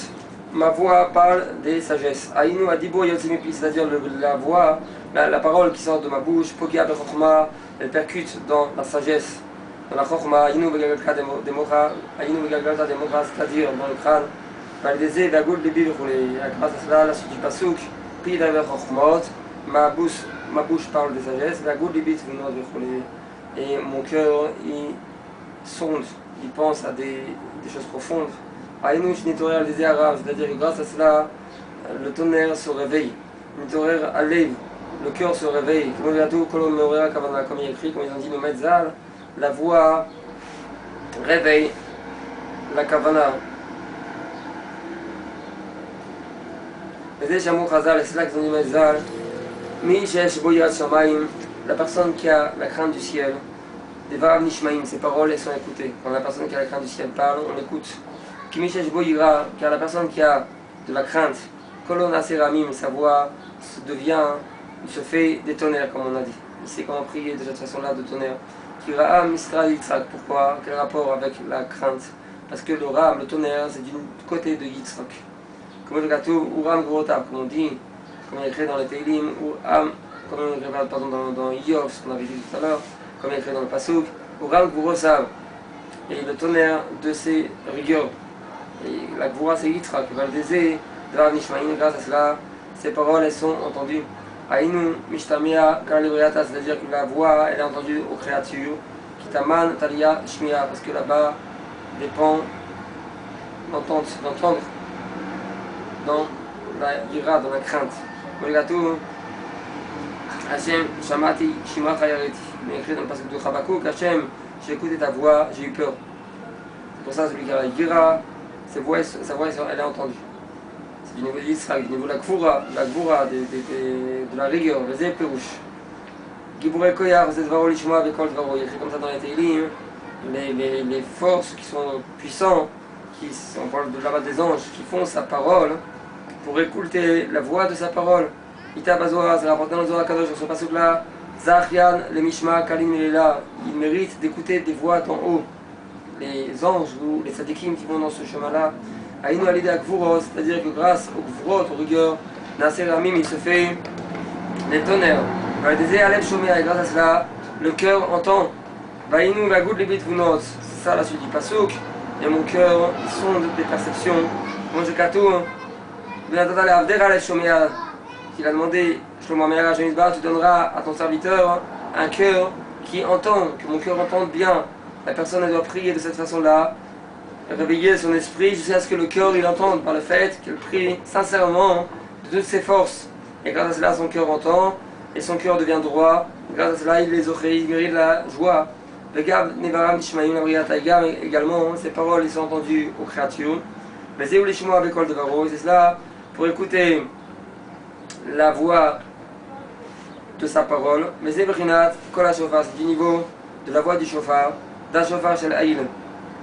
ma voix parle des sagesses. Aïnou Adibo Yotzimipi, c'est-à-dire la voix, la parole qui sort de ma bouche, Pogia Berchma, elle percute dans la sagesse, dans la Chorma, Aïnou Begagalta de Mocha, Aïnou Begagalta de Mocha, c'est-à-dire dans le crâne. Valideze Vagoul de Bibir, grâce à cela, la suite du Pasuk, Pigi de Berchmot, ma bouche parle des sagesses, Vagoul de Bibir, et mon cœur, il sonde, il pense à des choses profondes. Aïnou Shnitorer des Arabes, c'est-à-dire que grâce à cela, le tonnerre se réveille. Nitorer Alev, le cœur se réveille. Comme il est écrit, comme ils ont dit, le Metzal, la voix réveille la Kavana. Et c'est là qu'ils ont dit Metzal, Mi Shesh Boyat Shamaim, la personne qui a la crainte du ciel. Des Varav Nishmaim, ces paroles elles sont écoutées. Quand la personne qui a la crainte du ciel parle, on écoute. Kimishesh Boyira, car la personne qui a de la crainte, Kolona Seramim, sa voix il se fait des tonnerres, comme on a dit. Il sait comment prier de cette façon-là, de tonnerre. Kira'a Mistra Yitzhak, pourquoi? Quel rapport avec la crainte? Parce que le ram, le tonnerre, c'est du côté de Yitzhak. Comme le gâteau, Uram Grotab, comme on dit, comme il est écrit dans les Teilim, Uram, comme on écrit pardon, dans Yov, ce qu'on avait dit tout à l'heure, comme il est écrit dans le Pasuk, Uram Gourosav, et le tonnerre de ses rigueurs. Et la Gvoura c'est Yitzhak, Valdézé, Dvar Nishmaïn, grâce à cela, ces paroles elles sont entendues. Aïnou Mishtamia Kalivriata, c'est-à dire que la voix elle est entendue aux créatures. Kitaman Talia Shmia, parce que là-bas dépend d'entendre dans la ira, dans la crainte. Moligatou Hachem Shamati Shima Chayareti. Mais écrit dans le passage de Chabakouk, Hachem, j'ai écouté ta voix, j'ai eu peur. C'est pour ça celui qui a la ira, sa voix elle est entendue. C'est du niveau d'Israël, du niveau de la Gvoura, de la rigueur, les éperouches. Gibouré Koyar, c'est Dvaro Lishma, Bekol Dvaro. Il y a écrit comme ça dans les Teilim, les forces qui sont puissants, on parle de là-bas des anges, qui font sa parole pour écouter la voix de sa parole. Ita Bazoa, c'est rapporté dans le Zohar Kadosh, sur ce passage-là. Zachian, le Mishma, Kalim Melela, il mérite d'écouter des voix d'en haut. Les anges ou les sadikim qui vont dans ce chemin-là. Aïnou Alida Gvouros, c'est-à-dire que grâce aux Gvourot, aux rigueurs, Nasser Ramim, il se fait des tonnerres. Validézé Alef Shomea, et grâce à cela, le cœur entend. Vaïnou Vagoud Libit Vunot, c'est ça la suite du Pasuk. Et mon cœur, il sonde des perceptions. Moi je katou, Benatata le Avder Alef Shomea, qu'il a demandé, Shlomo Améra Jamidbar, tu donneras à ton serviteur un cœur qui entend, que mon cœur entende bien. La personne elle doit prier de cette façon-là, réveiller son esprit jusqu'à ce que le cœur il entende par le fait qu'elle prie sincèrement de toutes ses forces. Et grâce à cela, son cœur entend et son cœur devient droit. Grâce à cela, il mérite la joie. Le Gab Nevaram Nishmaïm Labriata également, ces paroles ils sont entendues aux créatures. Mais c'est où les Shimoa avec Kol Devaro, c'est cela pour écouter la voix de sa parole. Mais c'est Brinat Kol HaShofar, c'est du niveau de la voix du chauffard. Da Shofar Shel Aïl,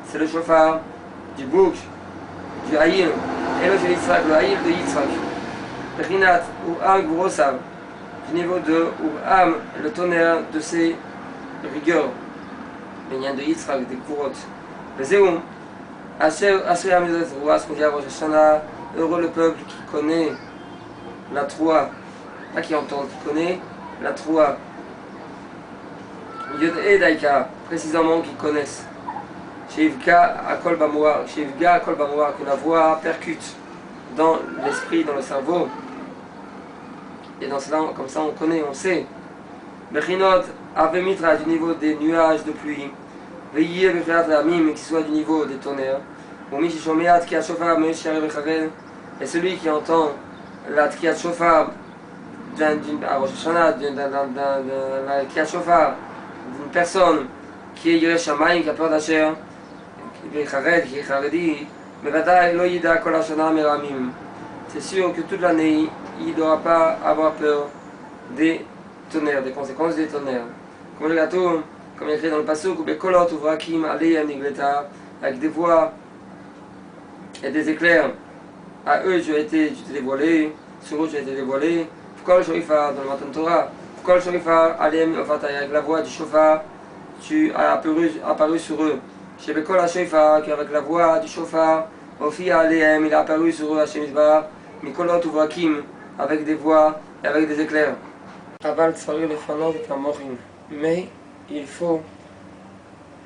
c'est le chauffard du bouc, du Aïl, et le Yitzhak, le Aïl de Yitzhak. Brinat Uram Gourosav, du niveau de Uram, le tonnerre de ses rigueurs. Bénien de Yitzhak, des courottes. Le Zéoum, Asher Amizot Roua, ce qu'on dit à Rosh Hashanah, heureux le peuple qui connaît la Troua, pas qui entend, qui connaît la Troua. Yod et Daika, précisément qui connaissent. Shivga Akol Bamoar, que la voix percute dans l'esprit, dans le cerveau. Et dans cela, comme ça, on connaît, on sait. Bechinot Avemitra, du niveau des nuages de pluie. Veillez Bechinat Lamim, qui soit du niveau des tonnerres. Et celui qui entend la Tkiat Shofar d'une personne qui est Yireh Shamayim, qui a peur d'Hasher, qui est Charedi, c'est sûr que toute l'année, il ne devra pas avoir peur des tonnerres, des conséquences des tonnerres. Comme le gâteau, comme il est écrit dans le Pasuk, avec des voix et des éclairs, à eux tu t'es dévoilé, sur eux tu as été dévoilé. Pourquoi le shofar dans le Matan Torah? Pourquoi le shofar avec la voix du shofar tu as apparu sur eux? Chez Bekol HaShofar, qu'avec la voix du shofar, Ofi Aleem, il a apparu sur eux, Hashem Yisbarach, Mikolot Uvrakim, avec des voix et avec des éclairs. Aval Tzfarir Lefanot et Mochin. Mais il faut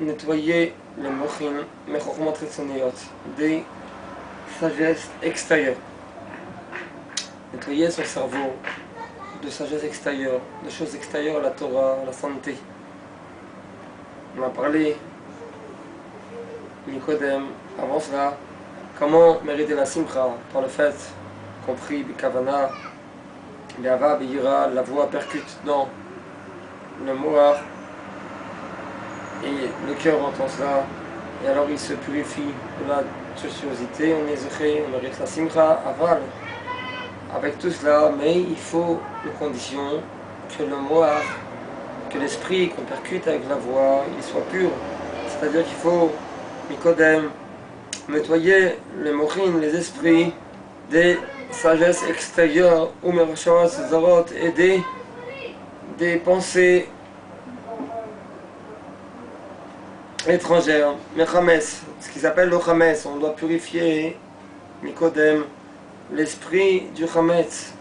nettoyer les Mochin, Mechochmot Retzoniot, des sagesse extérieure. Nettoyer son cerveau de sagesse extérieure, de choses extérieures à la Torah, à la santé. On a parlé, Nikodem, avant cela, comment mériter la simcha par le fait qu'on prie Bikavana, Be'ava, Be'yira, la voix percute dans le moar et le cœur entend cela, et alors il se purifie de la sociosité, on est zéché, on mérite la simcha, aval. Avec tout cela, mais il faut une condition que le moar, que l'esprit qu'on percute avec la voix, il soit pur. C'est-à-dire qu'il faut, Mikodem, nettoyer les mochin, les esprits, des sagesses extérieures, ou merachot, zarot, et des pensées étrangères, mechames, ce qui s'appelle le chames, on doit purifier, Mikodem, l'esprit du chametz.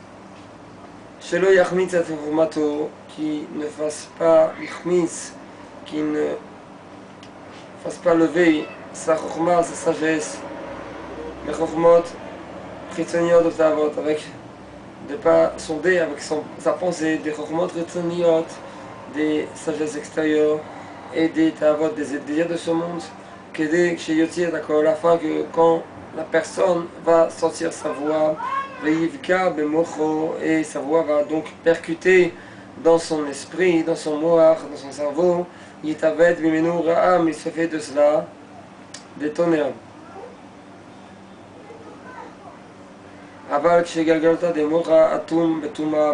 Shelo yachmitz et formato, qui ne fasse pas yachmitz, qui ne fasse pas lever sa chokma, sa sagesse, les chokmot, chitzoniot de tavot, avec de pas sonder avec sa pensée, des chokmot chitzoniot, des sagesses extérieures et des tavot, des désirs de ce monde, que dès que chez d'accord, la fin que quand la personne va sortir sa voix, et sa voix va donc percuter dans son esprit, dans son moar, dans son cerveau. Il se fait de cela des tonnerres.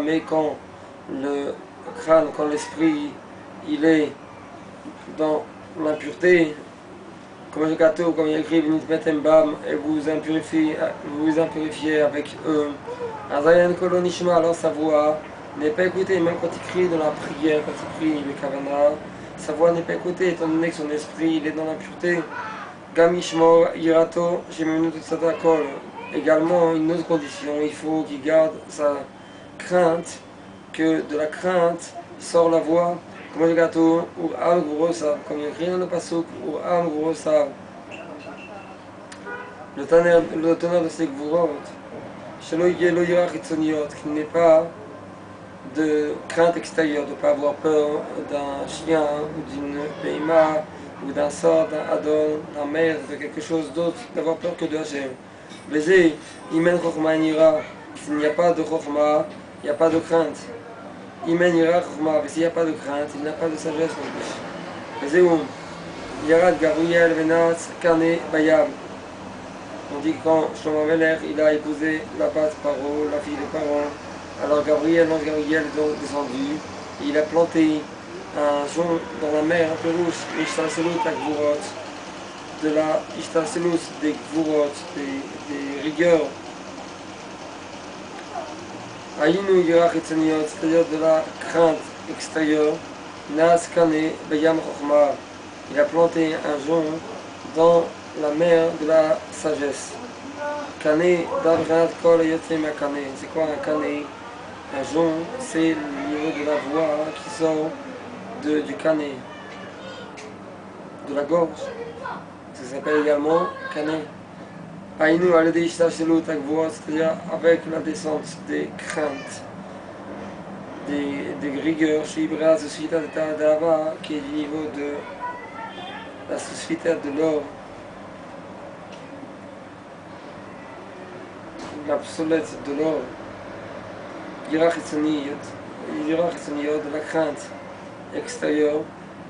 Mais quand le crâne, quand l'esprit, il est dans l'impureté, comme le gâteau, comme il écrit, et vous impurifiez avec eux. Alors sa voix n'est pas écoutée, même quand il crie dans la prière, quand il prie le kavana, sa voix n'est pas écoutée, étant donné que son esprit il est dans l'impureté. Gamishmo irato, également une autre condition, il faut qu'il garde sa crainte, que de la crainte sort la voix. Comme le gâteau, ou am grossa, comme il écrit dans le pasuk, ou am grossa, le tonnerre de ces gvurot, shelo yelo yirach hitzoniot, qu'il n'ait pas de crainte extérieure, de ne pas avoir peur d'un chien, ou d'une beima, ou d'un sort, d'un adon, d'un maire, de quelque chose d'autre, d'avoir peur que de Hachem. Baiser, imen chokhma nira, s'il n'y a pas de chokhma, il n'y a pas de crainte. Imen ira chokhma, mais s'il n'y a pas de crainte, il n'y a pas de sagesse non plus. Zéoum, Yarad Gabriel Venatz Kane Bayam. On dit que quand Shlomo Melech il a épousé la bat Paro, la fille de Paro, alors Gabriel, l'ange Gabriel est descendu, et il a planté un jonc dans la mer un peu rouge, Ishtaselut la Gvurot, de la Ishtaselut des Gvurot, des rigueurs. Aïnou Yirach Etzeniot, c'est-à-dire de la crainte extérieure, Nas Kane Bayam Chokhma, il a planté un jonc dans la mer de la sagesse. Kane, Davranat Kol Yotzema Kane, c'est quoi un Kane? Un jonc, c'est le niveau de la voix qui sort du canet, de la gorge. Ça s'appelle également canet. Aïnou aledei ishtashelu takvoa, c'est-à-dire avec la descente des craintes, des rigueurs, chez Ibra, Susvita de Ta'adava, qui est du niveau de la Susvita de l'or, l'obsolète de l'or, Yirach Hitzoniyot, de la crainte extérieure,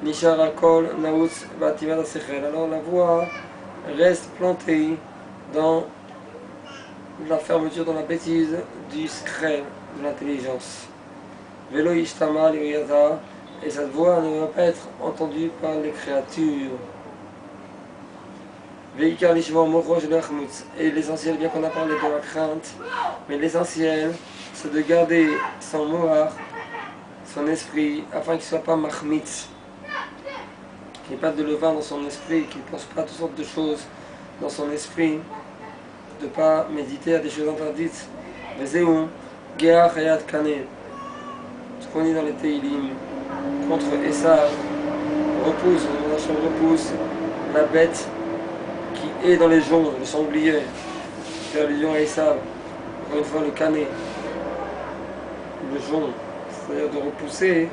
Nishar Akol, Naoutz, Bativat Sechel. Alors la voix reste plantée dans la fermeture, dans la bêtise du skrel, de l'intelligence. Velo Ishtama Liriyaza, et cette voix ne va pas être entendue par les créatures. Veikar Lishmor Mochosh Lechmutz, et l'essentiel, bien qu'on a parlé de la crainte, mais l'essentiel c'est de garder son moar, son esprit, afin qu'il ne soit pas mahmitz, qu'il n'y ait pas de levain dans son esprit, qu'il ne pense pas à toutes sortes de choses dans son esprit, de ne pas méditer à des choses interdites. Vezéou, Geach Hayat Kane, ce qu'on dit dans les Teilim, contre Esav, repousse la bête qui est dans les joncs, le sanglier, qui fait allusion à Esav, encore une fois le Kane, le jonc, c'est-à-dire de repousser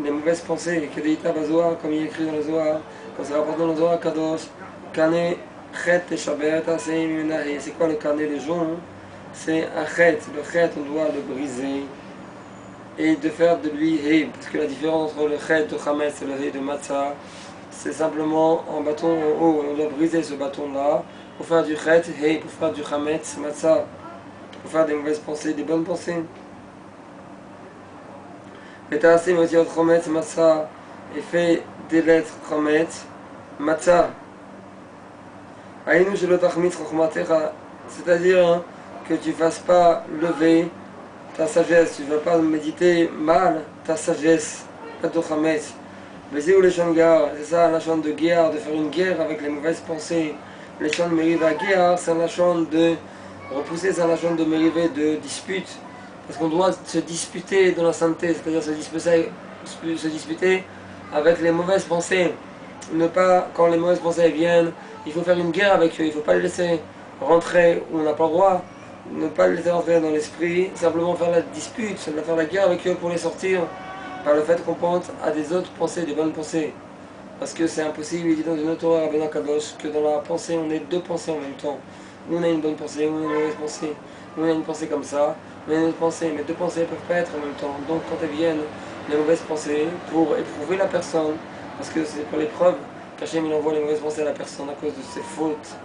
les mauvaises pensées, que Deïta Bazoar, comme il est écrit dans le Zohar, quand c'est rapporté dans le Zohar Kadosh, Kane Chet et Shabbat, c'est quoi le Kane, le jonc? C'est un Chet, le Chet on doit le briser et de faire de lui Hei, parce que la différence entre le Chet de Chametz et le Hei de Matzah, c'est simplement un bâton en haut, on doit briser ce bâton là pour faire du Chet, Hei, pour faire du Chametz, Matzah, pour faire des mauvaises pensées, des bonnes pensées. L'état Motiot Chometz Matzah et fait des lettres Chometz Matzah. Aïnou Shelo Tachmitz Chochmatecha, c'est-à-dire que tu ne fasses pas lever ta sagesse, tu ne vas pas méditer mal ta sagesse, pas de Chometz. Vezéou les Shangar, c'est ça la chante de guerre, de faire une guerre avec les mauvaises pensées. Les chants de Meriva guerre, c'est la chante de repousser, c'est la chante de Meriva de dispute. Parce qu'on doit se disputer dans la sainteté, c'est-à-dire se disputer avec les mauvaises pensées. Ne pas, quand les mauvaises pensées viennent, il faut faire une guerre avec eux, il ne faut pas les laisser rentrer où on n'a pas le droit, ne pas les laisser rentrer dans l'esprit, simplement faire la dispute, faire la guerre avec eux pour les sortir, par le fait qu'on pense à des autres pensées, des bonnes pensées. Parce que c'est impossible, il dit dans une autre Torah, Rabbeinu Kadosh, que dans la pensée, on ait deux pensées en même temps. Nous on a une bonne pensée, nous on a une mauvaise pensée, nous on a une pensée comme ça, nous on a une autre pensée, mais deux pensées ne peuvent pas être en même temps. Donc quand elles viennent, les mauvaises pensées, pour éprouver la personne, parce que c'est pour l'épreuve qu'Hachem il envoie les mauvaises pensées à la personne à cause de ses fautes,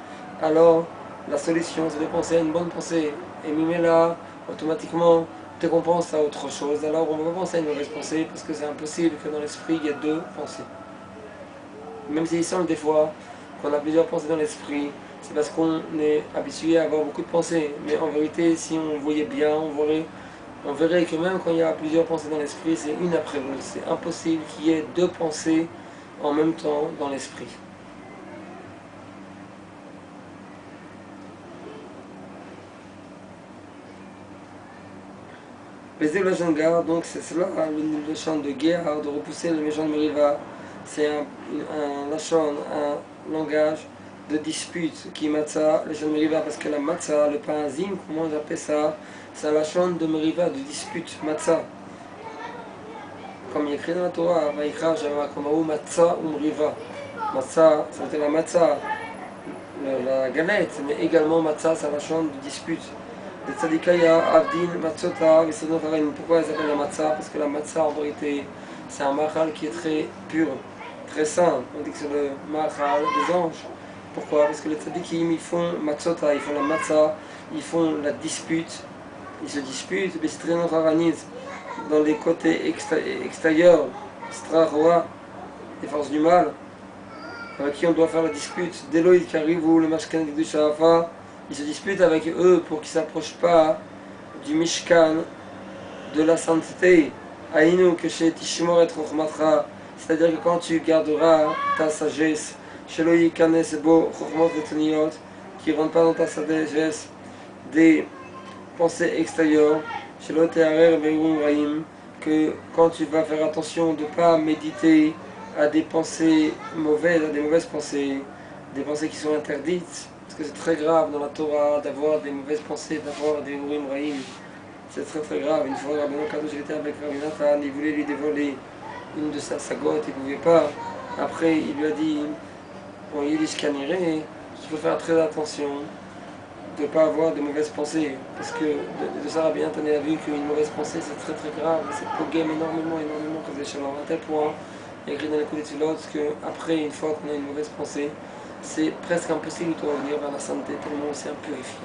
alors la solution c'est de penser à une bonne pensée, et mimer là, automatiquement, dès qu'on pense à autre chose, alors on ne va pas penser à une mauvaise pensée, parce que c'est impossible que dans l'esprit il y ait deux pensées. Même s'il semble des fois qu'on a plusieurs pensées dans l'esprit, c'est parce qu'on est habitué à avoir beaucoup de pensées. Mais en vérité, si on voyait bien, on verrait que même quand il y a plusieurs pensées dans l'esprit, c'est une après l'autre. C'est impossible qu'il y ait deux pensées en même temps dans l'esprit. Baiser le Jangar, donc c'est cela, le chant de guerre, de repousser le méchant de Meriva. C'est un langage de dispute qui est matzah, le chant de Meriva, parce que la matzah, le pain azim, comment on appelle ça, c'est la chant de Meriva, de dispute, matzah. Comme il est écrit dans la Torah, Vaikra, Jamakomaou, matzah ou Meriva. Matzah, c'était la matzah, la galette, mais également matzah, c'est la chant de dispute. Les tzadikaya, Avdin, Matzota, pourquoi elle s'appelle la matzah? Parce que la matzah en vérité c'est un machal qui est très pur, très sain. On dit que c'est le machal des anges. Pourquoi? Parce que les tzadikim ils font matzota, ils font la matzah, ils font la dispute, ils se disputent, mais c'est très dans les côtés extérieurs, straroa, les forces du mal, avec qui on doit faire la dispute. Deloïd qui arrive ou le mashkan du Shahafa, ils se disputent avec eux pour qu'ils ne s'approchent pas du Mishkan, de la sainteté. Aïnou que chez Tishmor et Chochmatra, c'est-à-dire que quand tu garderas ta sagesse, chez Loï Kanes et Bo, Chochmot et Toniot, qui ne rentrent pas dans ta sagesse des pensées extérieures, chez Loï Teharer et Raïm, que quand tu vas faire attention de ne pas méditer à des pensées mauvaises, à des mauvaises pensées, des pensées qui sont interdites, parce que c'est très grave dans la Torah d'avoir des mauvaises pensées, d'avoir des Urim Rahim. C'est très très grave. Une fois, Rabbeinu Kadosh était avec Rabbi Nathan, il voulait lui dévoiler une de ses sagotes, il ne pouvait pas. Après, il lui a dit, en Yiddish Kaniré, il faut faire très attention de ne pas avoir de mauvaises pensées. Parce que de ça, Rabbi Nathan a vu qu'une mauvaise pensée, c'est très très grave. C'est pogem énormément, à tel point, il y a écrit dans les coups d'études qu'après, une fois qu'on a une mauvaise pensée, c'est presque impossible de revenir vers la santé, tellement on s'est impurifié.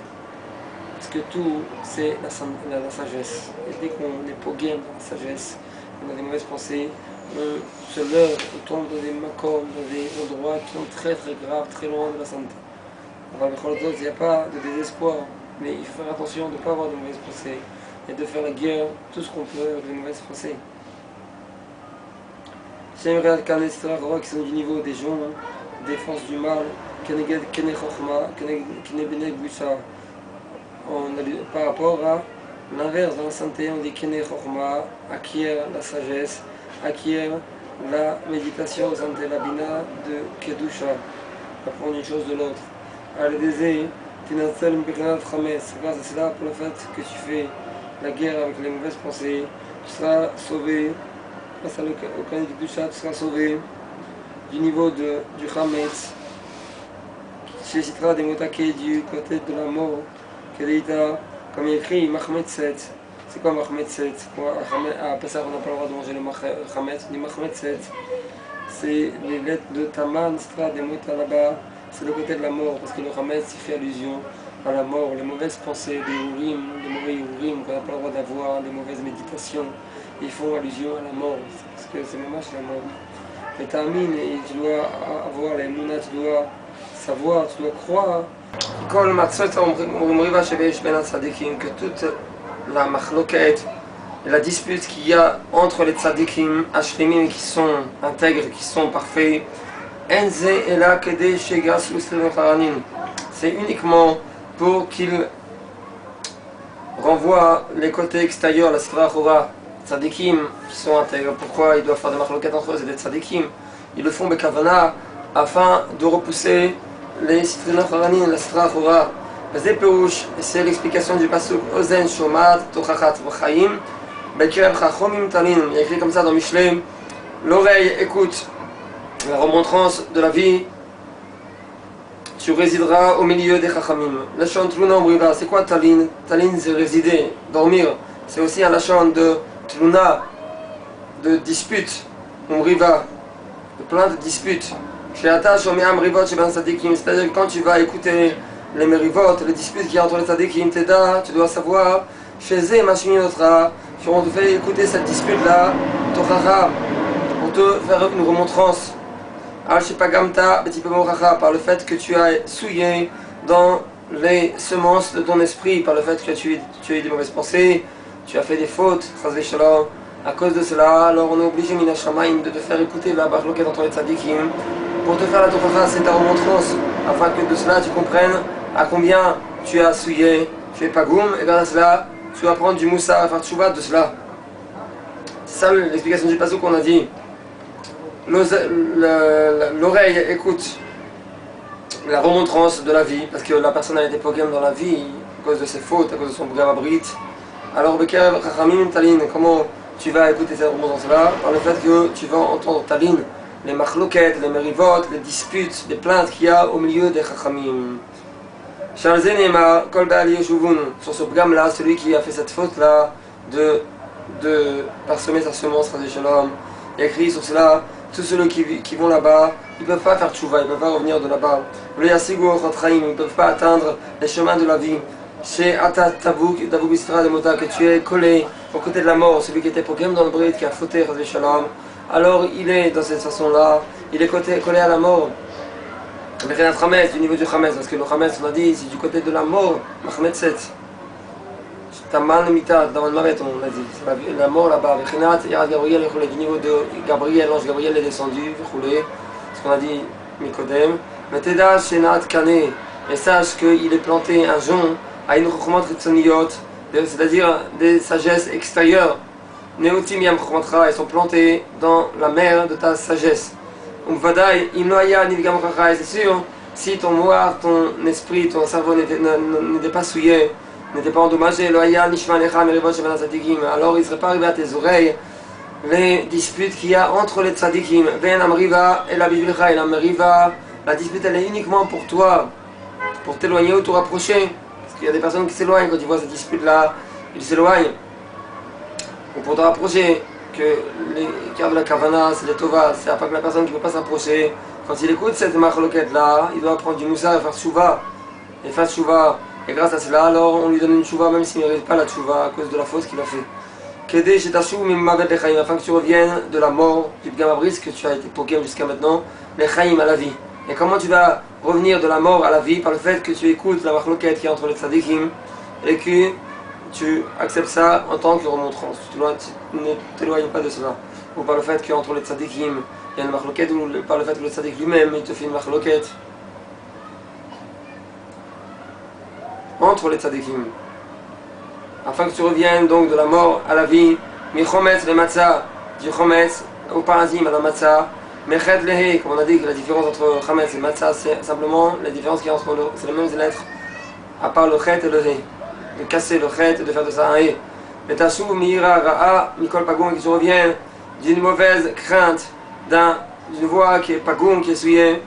Parce que tout, c'est la sagesse. Et dès qu'on est pogem dans la sagesse, on a des mauvaises pensées, on se leurre, on tombe dans des macoms, dans des endroits qui sont très très graves, très loin de la santé. Enfin, il n'y a pas de désespoir, mais il faut faire attention de ne pas avoir de mauvaises pensées et de faire la guerre, tout ce qu'on peut avec les mauvaises pensées. Shem Real Kanet qui sont du niveau des gens, défense du mal, Keneged Kene Chochma, Kenebene Gusha. Par rapport à l'inverse, dans la santé, on dit Kene Chochma, acquiert la sagesse, acquiert la méditation, santé, la bina de Kedusha, apprendre une chose de l'autre. Al-Dezé, Tinatsel Mbekhanat Chametz, c'est grâce à cela, pour le fait que tu fais la guerre avec les mauvaises pensées, tu seras sauvé, grâce au Kanet Kedusha, tu seras sauvé du niveau du Chametz, tu citeras des mots taqués du côté de la mort, comme il écrit, Mahmed 7. C'est quoi Mahmed 7? À Pessah, on n'a pas le droit de manger le Mahmed. Ni Mahmed 7. C'est les lettres de Taman, des mots là-bas. C'est le côté de la mort, parce que le Hamed, il fait allusion à la mort. Les mauvaises pensées, les Urim, les mauvais Urim qu'on n'a pas le droit d'avoir, les mauvaises méditations, ils font allusion à la mort. Parce que c'est même la mort. Mais Tamin, tu dois avoir les Mouna, tu dois savoir, tu dois croire. Que toute la machloket et la dispute qu'il y a entre les tzadikim ashlemim qui sont intègres, qui sont parfaits, c'est uniquement pour qu'ils renvoient les côtés extérieurs, la sitra chora, tzadikim qui sont intègres. Pourquoi ils doivent faire des machloket entre eux et des tzadikim? Ils le font bekavana afin de repousser les citrines charanin, la sitra chora. C'est l'explication du pasuk Ozen Shomat Tochachat V'chaim Bekerev Chachomim Talin. Il y a écrit comme ça dans Mishlei, l'oreille écoute la remontrance de la vie, tu résideras au milieu des Chachamim. Lachon Tluna Umriva, c'est quoi Talin? Talin c'est résider, dormir. C'est aussi un lachon de Tluna, de dispute, Umriva, de plein de disputes. C'est-à-dire quand tu vas écouter les mérivotes, les disputes qu'il y a entre les tzadikim, tu dois savoir, chez eux, on te fait écouter cette dispute-là, pour te faire une remontrance. Par le fait que tu as souillé dans les semences de ton esprit, par le fait que tu as eu des mauvaises pensées, tu as fait des fautes, à cause de cela, alors on est obligé, de te faire écouter la barloquette entre les tzadikim, pour te faire la tochacha, c'est ta remontrance, afin que de cela tu comprennes à combien tu as souillé, tu es pagoum, et grâce à cela, tu vas prendre du moussa à faire tchouva de cela. C'est ça l'explication du passage qu'on a dit. L'oreille écoute la remontrance de la vie, parce que la personne a été pogem dans la vie, à cause de ses fautes, à cause de son brave. Alors, Bekev Chachamim Talin, comment tu vas écouter cette remontrance-là? Par le fait que tu vas entendre Talin, les machloquettes, les mérivotes, les disputes, les plaintes qu'il y a au milieu des Chachamim. Sur ce programme-là, celui qui a fait cette faute-là de parsemer sa semence, il a écrit sur cela, tous ceux qui vont là-bas, ils ne peuvent pas faire tchouva, ils ne peuvent pas revenir de là-bas. Ils ne peuvent pas atteindre les chemins de la vie. Chez Ata Tabouk Bistra de Mota, que tu es collé au côté de la mort, celui qui était pogem dans le brid, qui a fauté, alors il est dans cette façon-là, il est collé à la mort. Mais du niveau du Hametz, parce que le Hametz, on a dit, c'est du côté de la mort, Mahmed 7. Taman le mitad, dans le Mavet, on a dit, c'est la mort là-bas. Gabriel, du niveau de Gabriel, l'ange Gabriel est descendu, ce qu'on a dit, Mikodem. Mais Teda, Shenat, Kane, et sache qu'il est planté un jonc à une Chokhmat Ritsoniyot, c'est-à-dire des sagesses extérieures, Neotim Yam Chomatra, ils sont plantés dans la mer de ta sagesse. Umvadai, Imnoaya Nivgam Chachai, c'est sûr, si ton moire, ton esprit, ton cerveau n'était pas souillé, n'était pas endommagé, Loaya Nishma Lecha Merivot Shemana Tzadikim, alors il ne serait pas arrivé à tes oreilles les disputes qu'il y a entre les tzadikim. Ven Amriva et la Bibilcha et la Meriva, la dispute elle est uniquement pour toi, pour t'éloigner ou te rapprocher. Parce qu'il y a des personnes qui s'éloignent quand ils voient cette dispute-là, ils s'éloignent. Ou pour te rapprocher, que les cartes de la Kavana, c'est les Tova, c'est pas que la personne qui ne peut pas s'approcher. Quand il écoute cette marloquette-là, il doit prendre du moussa et faire tchouva. Et faire tchouva. Et grâce à cela, alors on lui donne une tchouva même s'il ne mérite pas la tchouva à cause de la faute qu'il a fait. Kedé chez Tachou, Mimmavet les Chaim, afin que tu reviennes de la mort, du Gamabris que tu as été poké jusqu'à maintenant, les Chaim à la vie. Et comment tu vas revenir de la mort à la vie? Par le fait que tu écoutes la marloquette qui est entre les tzadikim et que tu acceptes ça en tant que remontrance. Tu ne t'éloignes pas de cela. Ou par le fait qu'entre les tzadikim, il y a une marloquette, ou par le fait que le tzadik lui-même, il te fait une marloquette. Entre les tzadikim. Afin que tu reviennes donc de la mort à la vie, mi chometz le matzah, du chometz au paradis, à la matzah, mechet lehe, comme on a dit que la différence entre chometz et matzah, c'est simplement la différence qui est entre c'est les mêmes lettres, à part le chet et le he, de casser le chet et de faire de ça un he. Mais tachou miira ra'a, mikol pagoum, que tu reviennes d'une mauvaise crainte, d'une voix qui est pagoum, qui est souillée,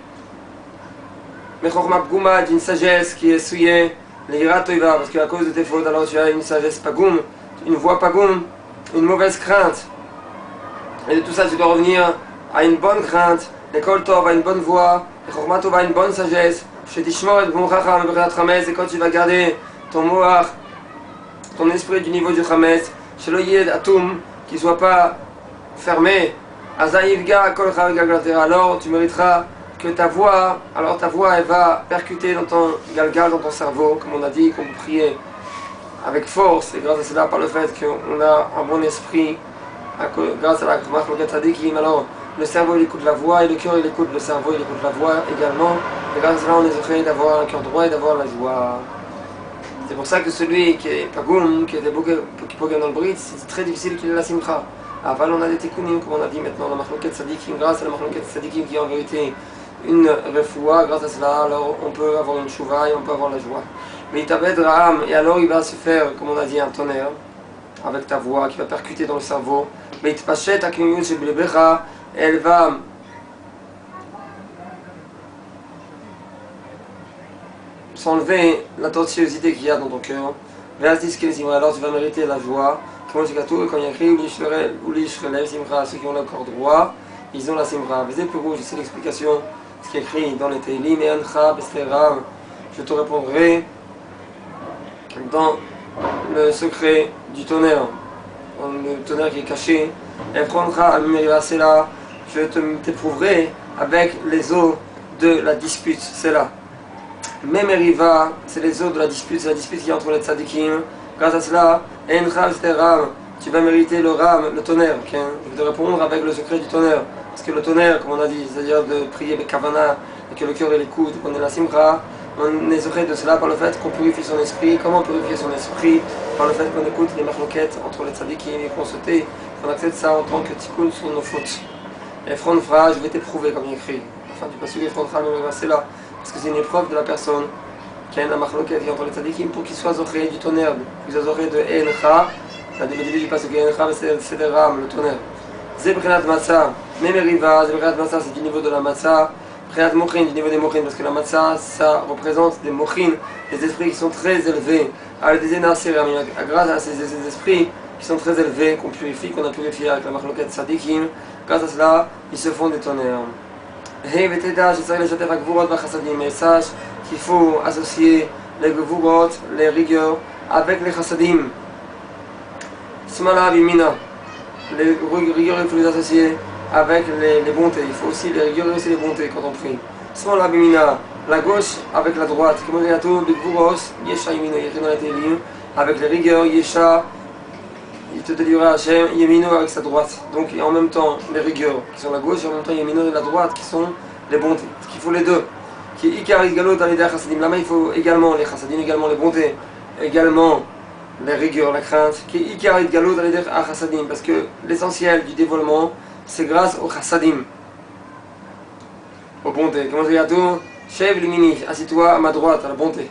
mechorma pgouma, d'une sagesse qui est souillée, parce qu'à cause de tes fautes, alors tu as une sagesse pagoum, une voix pagoum, une mauvaise crainte. Et de tout ça, tu dois revenir à une bonne crainte, l'école tov à une bonne voix, et chorma tov à une bonne sagesse, et quand tu vas garder ton moar, ton esprit du niveau du chametz, chez le yed atum, qui ne soit pas fermé, alors tu mériteras que ta voix, elle va percuter dans ton galgal, dans ton cerveau, comme on a dit, qu'on priait avec force, et grâce à cela, par le fait qu'on a un bon esprit, grâce à la marloquette tzadikim, alors le cerveau il écoute la voix, et le cœur il écoute le cerveau, il écoute la voix également, et grâce à cela on est obligé d'avoir un cœur droit et d'avoir la joie. C'est pour ça que celui qui est pagoum, qui pogue dans le brit, c'est très difficile qu'il ait la simcha. Aval on a des tikkunim, comme on a dit maintenant, la marloquette tzadikim, grâce à la marloquette tzadikim qui est en vérité une refoua, grâce à cela, alors on peut avoir une chouva et on peut avoir la joie. Mais il t'abed Raham, et alors il va se faire, comme on a dit, un tonnerre, avec ta voix qui va percuter dans le cerveau. Mais il te pachette à Kimyun chez Blebecha, elle va s'enlever la tortuosité qu'il y a dans ton cœur. Alors tu vas mériter la joie. Quand il y a écrit, ceux qui ont le corps droit, ils ont la simra. Vous êtes plus rouge, c'est l'explication. Ce qui est écrit dans les Teilim, et Ancha, Bestera, je te répondrai dans le secret du tonnerre, le tonnerre qui est caché. Et Froncha, c'est là, je t'éprouverai avec les eaux de la dispute, c'est là. Memeriva, c'est les eaux de la dispute, c'est la dispute qui est entre les tzadikim. Grâce à cela, Encha, Bestera, tu vas mériter le ram, le tonnerre, okay? Je vais te répondre avec le secret du tonnerre. Parce que le tonnerre, comme on a dit, c'est-à-dire de prier avec kavana, et que le cœur il écoute, qu'on est la simcha, on est secret de cela par le fait qu'on purifie son esprit. Comment purifier son esprit? Par le fait qu'on écoute les marloquettes entre les tzadikim et qu'on se tait, qu'on accepte ça en tant que tikkun sur nos fautes. Et Fronfra, je vais t'éprouver comme il écrit. Enfin, tu peux suivre Fronfra, mais c'est là. Parce que c'est une épreuve de la personne qui a une marloquette entre les tzadikim pour qu'il soit zoré du tonnerre, qu'il soit zoré de Encha. La début du passage Encha, c'est des rames, le tonnerre. Zebrinat Matzah, Memeriva, Zebrinat Matzah c'est du niveau de la Matzah, Prinat Mochin du niveau des Mochin, parce que la Matzah ça représente des Mochin, des esprits qui sont très élevés, grâce à ces esprits qui sont très élevés, qu'on purifie, qu'on a purifié avec la Marloquette Sadikim, grâce à cela ils se font des tonnerres. Hey Veteda, j'essaie de jeter avec Gvurot Bachassadim, mais sache qu'il faut associer les Gvurot, les rigueurs, avec les Chassadim. Smala Bimina. Les rigueurs, il faut les associer avec les bontés. Il faut aussi les rigueurs et aussi les bontés quand on prie. Soit la bimina, la gauche avec la droite. Comme on dit à tout, Yesha Yemino, avec les rigueurs, Yesha, il te délivra Hachem, Yemino avec sa droite. Donc en même temps les rigueurs qui sont la gauche et en même temps Yemino et la droite qui sont les bontés. Parce qu'il faut les deux. Qui Ikar Isgalot dans les Chassadim. Là-bas il faut également les Chassadim, également les bontés, également la rigueur, la crainte, parce que l'essentiel du dévoilement, c'est grâce au chassadim, aux bontés. Comment je dis à tout? Chev limini, assis-toi à ma droite, à la bonté.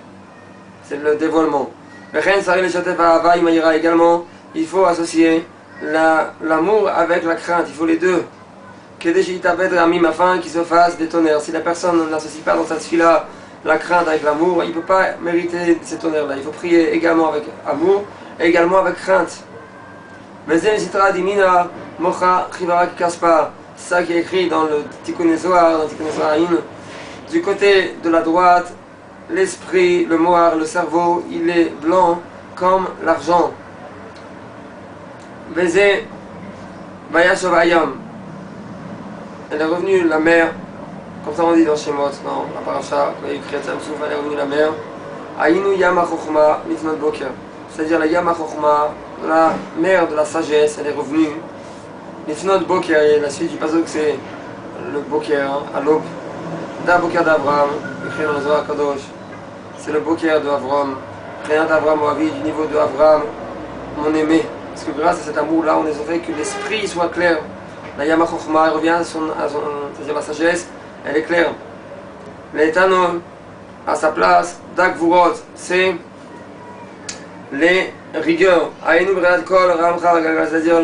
C'est le dévoilement. Également, il faut associer l'amour avec la crainte, il faut les deux. Afin qu'il se fasse des tonnerres. Si la personne n'associe pas dans sa tefila la crainte avec l'amour, il ne peut pas mériter ces tonnerres-là. Il faut prier également avec amour et également avec crainte. C'est ça qui est écrit dans le Tikkun Zohar, du côté de la droite, l'esprit, le mohar, le cerveau, il est blanc comme l'argent. Elle est revenue la mer, comme ça on dit dans Shemot, dans la paracha, quand il y a eu Kriyat Yam Souf, elle est revenue la mer. Aïnou Yam HaChochma Mitnot Boker, c'est-à-dire la Yam HaChochma, la mer de la sagesse, elle est revenue. Mitnot Boker, et la suite du pasuk c'est le Boker, à l'aube. Da Boker d'Abraham, écrit dans le Zohar Kadosh, c'est le Boker de Abraham. Rien d'Abraham au avis du niveau de Abraham, mon aimé. Parce que grâce à cet amour-là, on est fait que l'esprit soit clair. La Yama Chochma, elle revient c'est-à-dire la sagesse, elle est claire. L'éthanol, à sa place, Dagvurot, c'est les rigueurs. Aïnou Brenat Kol, Ramcha, c'est-à-dire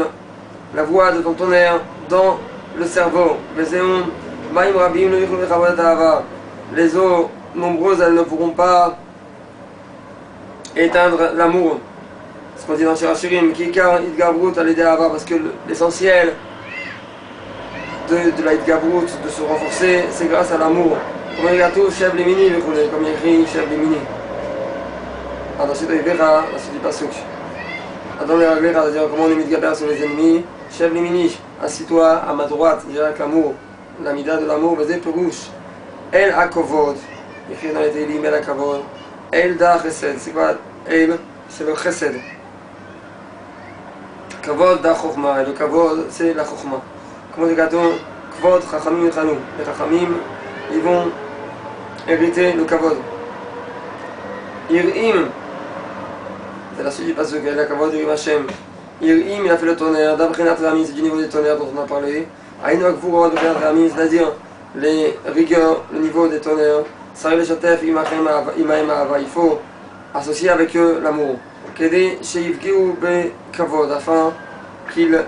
la voix de ton tonnerre dans le cerveau. Les eaux nombreuses, elles ne pourront pas éteindre l'amour. Ce qu'on dit dans Shirachirim, Kikar Idgabrut al Ava, parce que l'essentiel de la Idgabrut, de se renforcer, c'est grâce à l'amour. Comme il y a tout, Shev Limini, comme il écrit Shev Limini. Ensuite, il verra, la suite du Pasuk. Adam le Ragler, c'est-à-dire comment on est Midgaber sur les ennemis. Shev Limini, assis-toi à ma droite, il y a avec l'amour, l'amida de l'amour, Vezé Perouche. El Akovod, écrit dans les Télim, El Akovod. El Da Chesed, c'est quoi El? C'est le Chesed. Kavod da Chochma, et le Kavod c'est la Chochma. Comment dit Gaton? Kvod Chachamim Chanou. Les Chachamim, ils vont hériter le Kavod. Irim, c'est la suite du pasuk, la Kavod Irim Hashem. Irim, il a fait le tonnerre, d'Abrinat Rami, c'est du niveau des tonnerres dont on a parlé. Aïnou Akvurot, c'est-à-dire les rigueurs, le niveau des tonnerres. Saril et Shatef, Imahem Ava, il faut associer avec eux l'amour. Kede Sheivgiu Be Kavod, afin qu'ils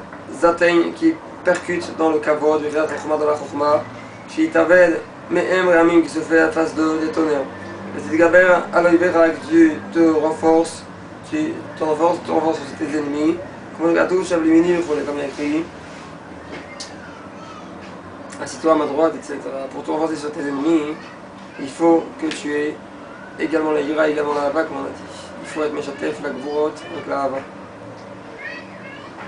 atteignent, qu'ils percutent dans le Kavod, vers la Chochma, dans la Chochma, Sheitaved Mehem Ramim, qui se fait à face des tonnerres. Et si Gaber Aloïbera, que tu te renforces, tu renforces sur tes ennemis, comme le gâteau, Shablimini, comme il y a écrit, assis-toi à ma droite, etc. Pour te renforcer sur tes ennemis, il faut que tu aies également la Yira, également la Hava, comme on a dit. Il faut être Meshatef, la Gvurot, avec la Hava.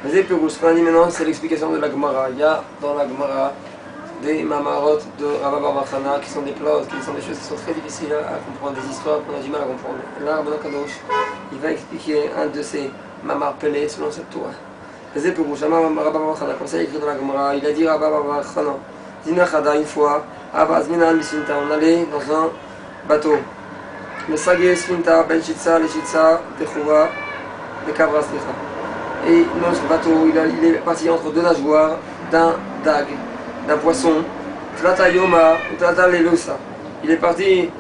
Mais c'est plus ce qu'on a dit maintenant, c'est l'explication de la Gemara. Il y a dans la Gemara des Mamarot de Rabba Bar Chana qui sont des plots, qui sont des choses qui sont très difficiles à comprendre, des histoires qu'on a du mal à comprendre. Là, Rabban Kadosh, il va expliquer un de ces Mamar Pelé selon cette Torah. C'est plus Rabba Bar Chana, comme ça il écrit dans la Gemara, il a dit Rabba Bar Chana, Zina Chada une fois, Abba Zminan Misinta, on allait dans un bateau. Le Sagé Sfinta, Ben Shitsa, les Shitsa, Techouva, de Kabra Slicha. Et notre bateau, il est parti entre deux nageoires, d'un dag, d'un poisson, Tlata Yoma, Tlata Lelusa. Il est parti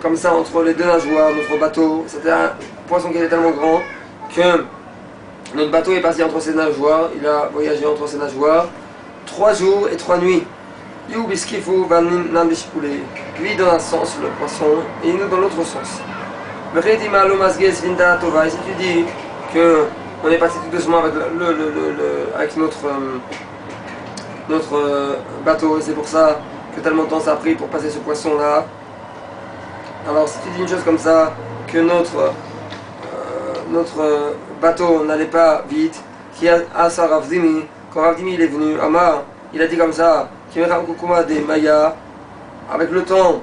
comme ça entre les deux nageoires, notre bateau. C'était un poisson qui était tellement grand que notre bateau est parti entre ces nageoires. Il a voyagé entre ces nageoires 3 jours et 3 nuits. Youbiskifu Vanin Nambishpule. Lui dans un sens, le poisson, et nous dans l'autre sens. Et si tu dis que on est parti tout doucement avec, avec notre bateau, et c'est pour ça que tellement de temps ça a pris pour passer ce poisson là. Alors si tu dis une chose comme ça, que notre bateau n'allait pas vite, qui a Asa Ravdimi, quand Ravdimi il est venu, Amar, il a dit comme ça, qui m'a Kukuma des Maya, avec le temps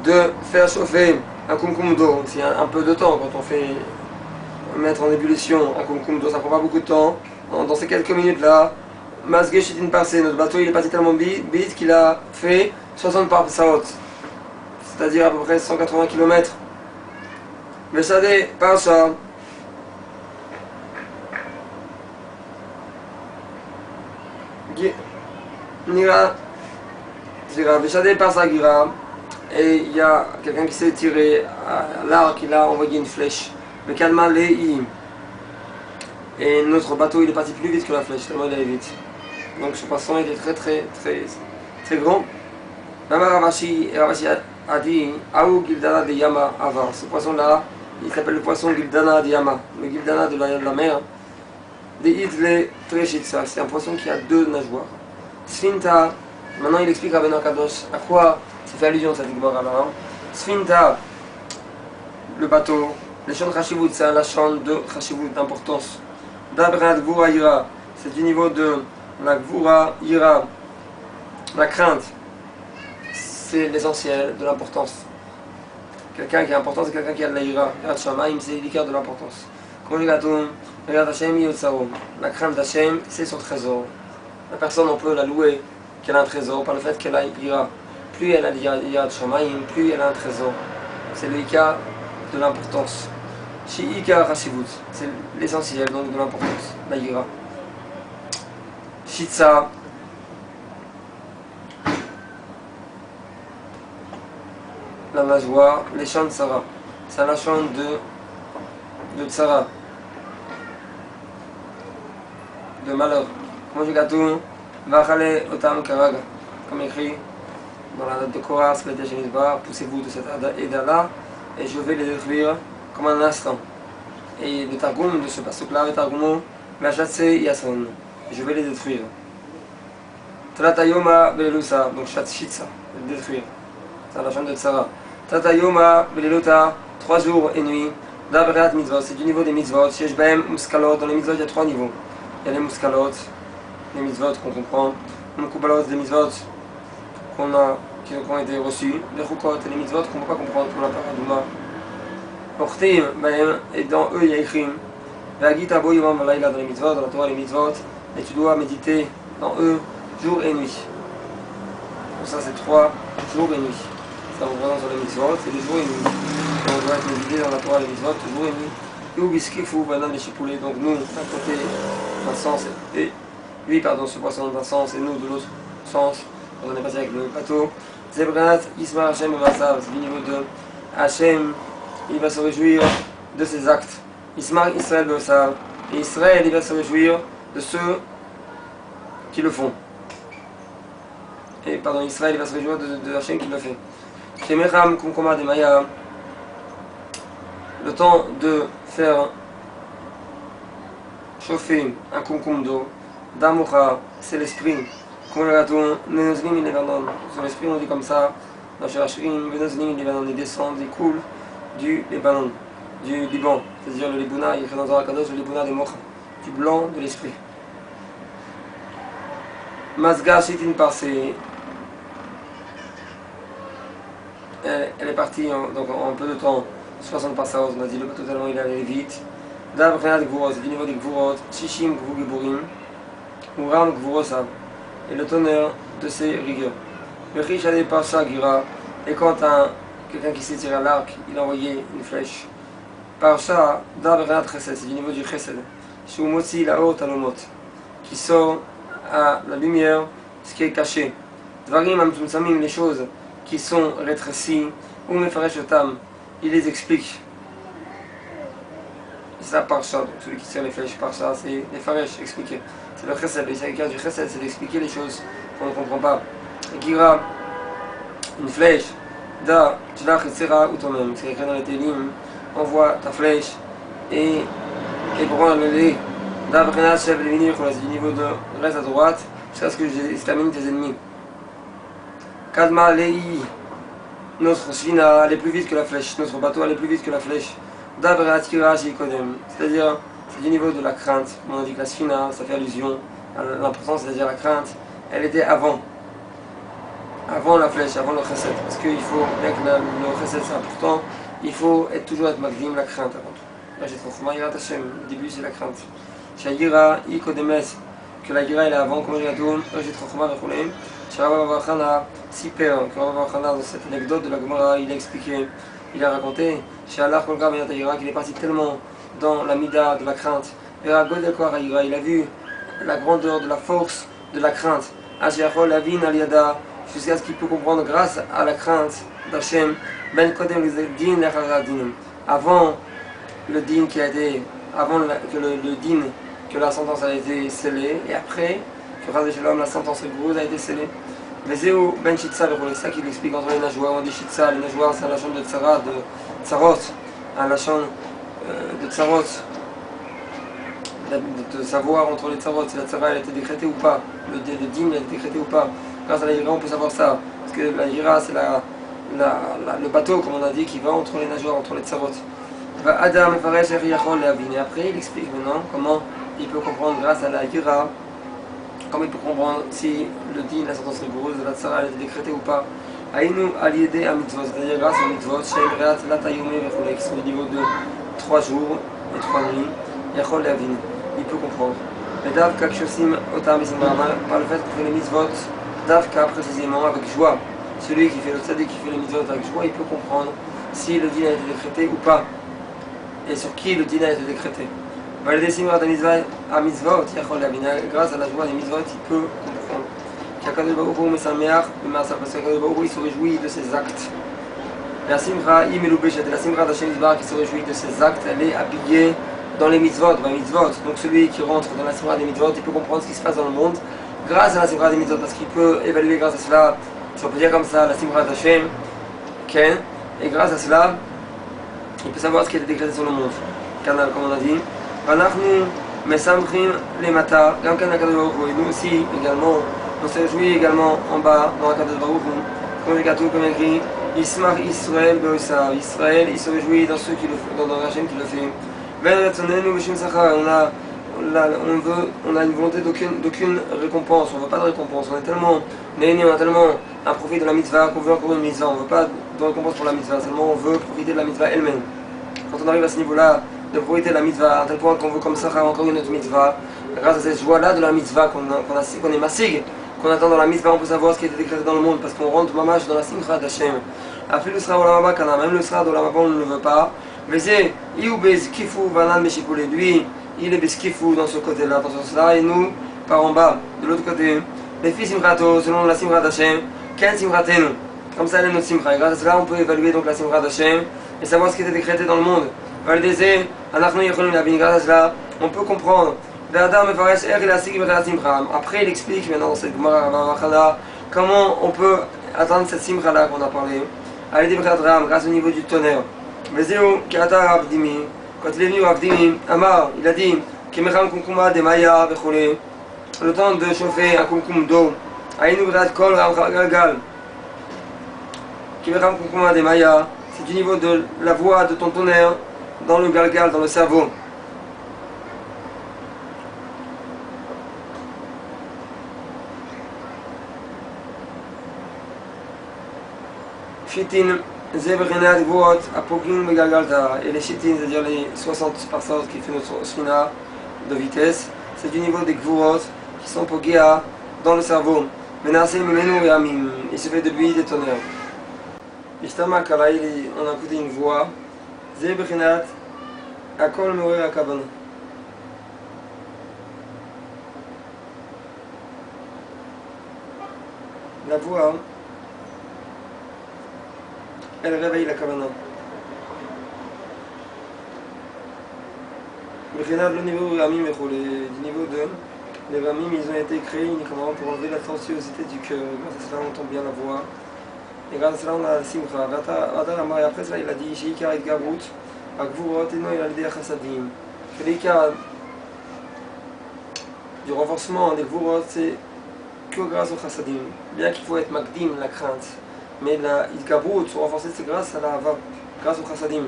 de faire chauffer un kumkum d'eau, c'est un peu de temps quand on fait mettre en ébullition un kumkum d'eau, ça prend pas beaucoup de temps. Dans ces quelques minutes là, Masge Shitin Parsé, notre bateau il est parti tellement vite qu'il a fait 60 parsaot, c'est-à-dire à peu près 180 km. Mais ça dit, Parsa, Nira, Gira, Béchadé par sa Gira, et il y a quelqu'un qui s'est tiré à l'arc, il a envoyé une flèche. Le Kalma Lei. Et notre bateau il est parti plus vite que la flèche, tellement il allait vite. Donc ce poisson était très grand. Même Ravashi a dit Aou Gildana de Yama Ava. Ce poisson là, il s'appelle le poisson Gildana de Yama, le Gildana de la mer. Des Idle Treshitsa, c'est un poisson qui a deux nageoires. Sfinta, maintenant il explique à Ben Kadosh à quoi ça fait allusion cette Gemara là. Sfinta, le bateau, le chant de Chashivut, c'est un chant de Chashivut d'importance. Dabrat Gvura Ira, c'est du niveau de la Gvura Ira, la crainte, c'est l'essentiel de l'importance. Quelqu'un qui est important, c'est quelqu'un qui a de la Ira. Yirat Shamaim, c'est l'icard de l'importance. Conjugatum, Yirat Hashem Yotzarom. La crainte d'Hashem, c'est son trésor. La personne, on peut la louer qu'elle a un trésor par le fait qu'elle a Ira. Plus elle a Yirat Shamaim, plus elle a un trésor. C'est le Ika de l'importance. Shi'ika Hashivut, c'est l'essentiel donc de l'importance, la Yira. Shitsa, la nageoire, les chants de Sarah, c'est la chant de Tsara, de malheur. Comme je gâteau, Vachale Otam Karaga, comme écrit dans la date de Korah, poussez-vous de cette Eda-là, et je vais les détruire comme un instant. Et le Targum de ce passage-là, le Targum, Machase Yason, je vais les détruire. Tratayoma Belelusa, donc Shitsa, détruire. C'est la chambre de Tsara. Tratayoma Beleluta, 3 jours et nuits. Dabrat Mitzvot, c'est du niveau des Mitzvot. Sheshbem Muskalot, dans les Mitzvot il y a 3 niveaux. Il y a les Muskalot, les Mitzvot qu'on comprend. Mukubalot, les Mitzvot qui ont été reçus. Les Chukot, les Mitzvot qu'on ne peut pas comprendre, comme la Paradouma. Portim, et dans eux il y a écrit Vagita Boyom Valaïla dans les mitzvot, dans la Torah les mitzvot, et tu dois méditer dans eux jour et nuit. Donc ça c'est 3 jours et nuit. Ça représente sur les mitzvot, c'est des jours et nuit. Donc on doit être médité dans la Torah les mitzvot jour et nuit. Ubiskifu Banan les chipoulés, donc nous d'un côté d'un sens et lui pardon ce poisson d'un sens et nous de l'autre sens. On est passé avec le bateau. Zebrat Isma Hashem Vasav, c'est du niveau de Hashem. Il va se réjouir de ses actes. Ismar Israël Beosav. Et Israël, il va se réjouir de ceux qui le font. Et pardon, Israël, il va se réjouir de Hachem qui le fait. Shemecham Kumkoma de Maya. Le temps de faire chauffer un kumkum d'eau. Damocha, c'est l'esprit. Kumulaton, Nenoznim il Lebanon. Sur l'esprit, on dit comme ça. Dans Shirashrim, Venoznim il Lebanon, il descend, il coule du Liban, du Liban, c'est-à-dire le Libouna, il y a écrit dans Zohar Kadosh, le Libouna de Mocha, du blanc de l'esprit. Mazga Shitin Parsé, elle est partie donc en peu de temps, 60 parsaos, on a dit le bateau tellement il allait vite. D'Abrenat Gvurot, c'est du niveau des Gvurot, Shishim Gvugiburim, Uram Gvurosav, et le tonnerre de ses rigueurs. Le Richade Pasha Gira, et quand quelqu'un qui s'est tiré à l'arc, il a envoyé une flèche. Parcha d'Abrenat Chesed, c'est du niveau du Chesed. Shumotzi la haute alomot, qui sort à la lumière ce qui est caché. Dvarim amtumsamim, les choses qui sont rétrécies, ou mefaresh otam, il les explique. C'est ça Parcha, donc celui qui tire les flèches, Parcha, c'est les faresh, expliquer. C'est le Chesed, le Isaïkar du Chesed, c'est d'expliquer les choses qu'on ne comprend pas. Gira, une flèche. Da, Tchilach Etzera ou toi-même, c'est écrit dans les Télim, envoie ta flèche et prends le lait. Da, Brenat, chef de venir, c'est du niveau de reste à droite, jusqu'à ce que j'extermine tes ennemis. Kadma, Lei, notre Shvina allait plus vite que la flèche, notre bateau allait plus vite que la flèche. Da, Brenat, Kirash, Kodem, c'est-à-dire, c'est du niveau de la crainte. On a dit que la Shvina, ça fait allusion à l'importance, c'est-à-dire la crainte, elle était avant la flèche, avant le chesed, parce qu'il faut, bien que le chesed c'est important, il faut toujours être magdim, la crainte avant tout. Là j'ai trop fumé, Yirat Hashem, le début c'est la crainte. Shayira, Ikodemes, que la Gira elle est avant, comme j'ai tout, j'ai trop fumé, Rechoulem, Sharava Vachana, Siper, que Rabba Vachana, dans cette anecdote de la Gemara, il a expliqué, il a raconté, Shalar Kolga Benatayira, qu'il est parti tellement dans la mida de la crainte, Vera Godel Koara, il a vu la grandeur de la force de la crainte. Asherachol Lavin Aliada, jusqu'à ce qu'il peut comprendre grâce à la crainte d'Hachem, Ben Kodem Din Lecharadim. Avant le din qui a été, avant que le din, que la sentence a été scellée, et après que la sentence rigoureuse a été scellée. Vezeu Ben Shitza, c'est ça qu'il explique entre les Najwa, on dit Shitza, les Najwa c'est la chambre de Tzara, de Tzarot, la chambre de Tzarot, de savoir entre les Tzarot, si la Tzara elle a été décrétée ou pas, le din a été décrété ou pas. Grâce à la Hira on peut savoir ça, parce que la Hira c'est le bateau, comme on a dit, qui va entre les Najwa, entre les Tzarot. Adam et après il explique maintenant comment il peut comprendre grâce à la Hira, comment il peut comprendre si le din, la sentence rigoureuse de la Tzara a été décrétée ou pas. Aïnou aliédé à mitzvot, c'est-à-dire grâce aux mitzvot, qui sont au niveau de 3 jours et 3 nuits, il peut comprendre. Mais Davka Kshosim Otam par le fait qu'il fait les mitzvot, Davka précisément avec joie, celui qui fait le tzaddik qui fait les mitzvot avec joie, il peut comprendre si le din a été décrété ou pas, et sur qui le din a été décrété. Grâce à la joie des mitzvot, il peut comprendre. Parce qu'il se réjouit de ses actes. La simra d'Hashem qui se réjouit de ses actes, elle est habillée dans les mitzvot. Donc celui qui rentre dans la simra des mitzvot, il peut comprendre ce qui se passe dans le monde grâce à la simra des mitzvot, parce qu'il peut évaluer grâce à cela, si on peut dire comme ça, la simra d'Hashem, et grâce à cela, il peut savoir ce qui a été décrété sur le monde. Canal, comme on a dit. Et nous aussi, également, on se réjouit également en bas, dans la Kadosh Baruch Hu, comme écrit, Ismar Israël, Israël, il se réjouit dans ceux qui le font, dans Hachem qui le fait. On a une volonté d'aucune récompense, on ne veut pas de récompense, on a tellement un profit de la mitzvah qu'on veut encore une mitzvah, on ne veut pas de récompense pour la mitzvah, seulement on veut profiter de la mitzvah elle-même. Quand on arrive à ce niveau-là, de profiter de la mitzvah, à tel point qu'on veut comme ça encore une autre mitzvah, grâce à cette joie-là de la mitzvah qu'on est massig, qu'on attend dans la mitzvah, on peut savoir ce qui a été décrété dans le monde, parce qu'on rentre mamash dans la simcha d'Hachem. Même le sra d'Olam Haba, on ne le veut pas. Lui, il est beskifou dans ce côté-là, dans ce sens-là, et nous, par en bas, de l'autre côté. Les filles simchato, selon la simcha d'Hachem, ken simchatenu. Comme ça, elle est notre simcha. Et grâce à cela, on peut évaluer donc la simcha d'Hachem et savoir ce qui était décrété dans le monde. Grâce à cela, on peut comprendre. Après, il explique maintenant dans cette Gemara comment on peut atteindre cette simcha-là qu'on a parlé. Grâce au niveau du tonnerre. Quand il est venu au Avdimi, Amar, il a dit le temps de chauffer un kumkum d'eau. C'est du niveau de la voix de ton tonnerre dans le galgal, dans le cerveau. Shitin, Zebrinat, Vuot, Apogin, Megalgalta. Et les Shitin, c'est-à-dire les 60 personnes qui font notre Shina de vitesse, c'est du niveau des Gvurot qui sont Pogéa dans le cerveau. Menacé, Mimenu et Amim. Il se fait de lui des tonnerres. Ishtama Kalaï, on a écouté une voix. Zebrinat, Akol Moué Akaban. La voix, elle réveille la kavana. Le niveau Ramim, du niveau de les Ramim, ils ont été créés uniquement pour enlever la sensuosité du cœur. Grâce à cela, on entend bien la voix. Et grâce à cela, on a la simcha. Et après cela, il a dit Sheikar et Gabout, Akvurot, et non, il a l'idée à Chassadim. Que l'Ikar du renforcement des Gvurot, c'est que grâce au Chassadim. Bien qu'il faut être Magdim, la crainte. Mais la Gabout, pour renforcer, c'est grâce à la Hava, grâce au Chassadim.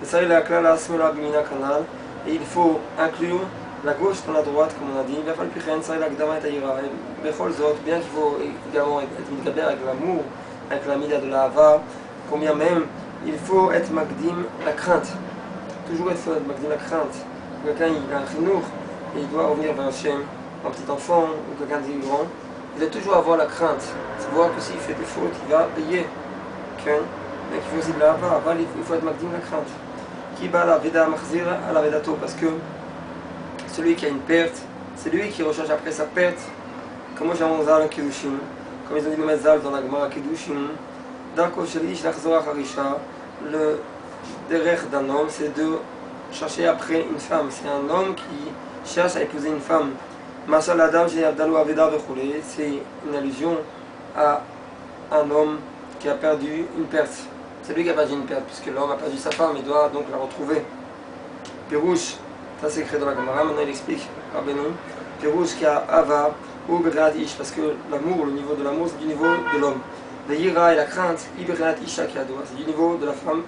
Et ça, il a la la Smela Bimina Kanal. Et il faut inclure la gauche dans la droite, comme on a dit. Ça, il a Gdama et Taïra. Bien qu'il faut également être Midgaber avec l'amour, avec la Mida de la Hava, combien même il faut être Magdim, la crainte. Toujours être Magdim, la crainte. Quelqu'un il a un chinour et il doit revenir vers Hachem, un petit enfant ou quelqu'un de grand. Il doit toujours avoir la crainte. Savoir que s'il fait des fautes, il va payer. Mais qu'il faut aussi de la Hava. Il faut être Magdim, la crainte. Qui bat la Veda Makhzir à la Vedato, parce que celui qui a une perte, c'est lui qui recherche après sa perte. comme Zal Kedushin, comme ils ont dit le Zal dans la Gemara Kedushin, Darko Shelish Lachzor Harisha, le derrière d'un homme, c'est de chercher après une femme. C'est un homme qui cherche à épouser une femme. Mashal Adam Abdalou Aveda Bechoulé, c'est une allusion à un homme qui a perdu une perte. C'est lui qui a perdu une perte, puisque l'homme a perdu sa femme, il doit donc la retrouver. Pirouche, ça c'est écrit dans la Gemara, maintenant il explique, Rabbeinu. Pirouche qui a Ava ou Berenat Ish, parce que l'amour, le niveau de l'amour, c'est du niveau de l'homme. Le Yira et la crainte, Iberenat Isha qui a doigt, c'est du niveau de la femme,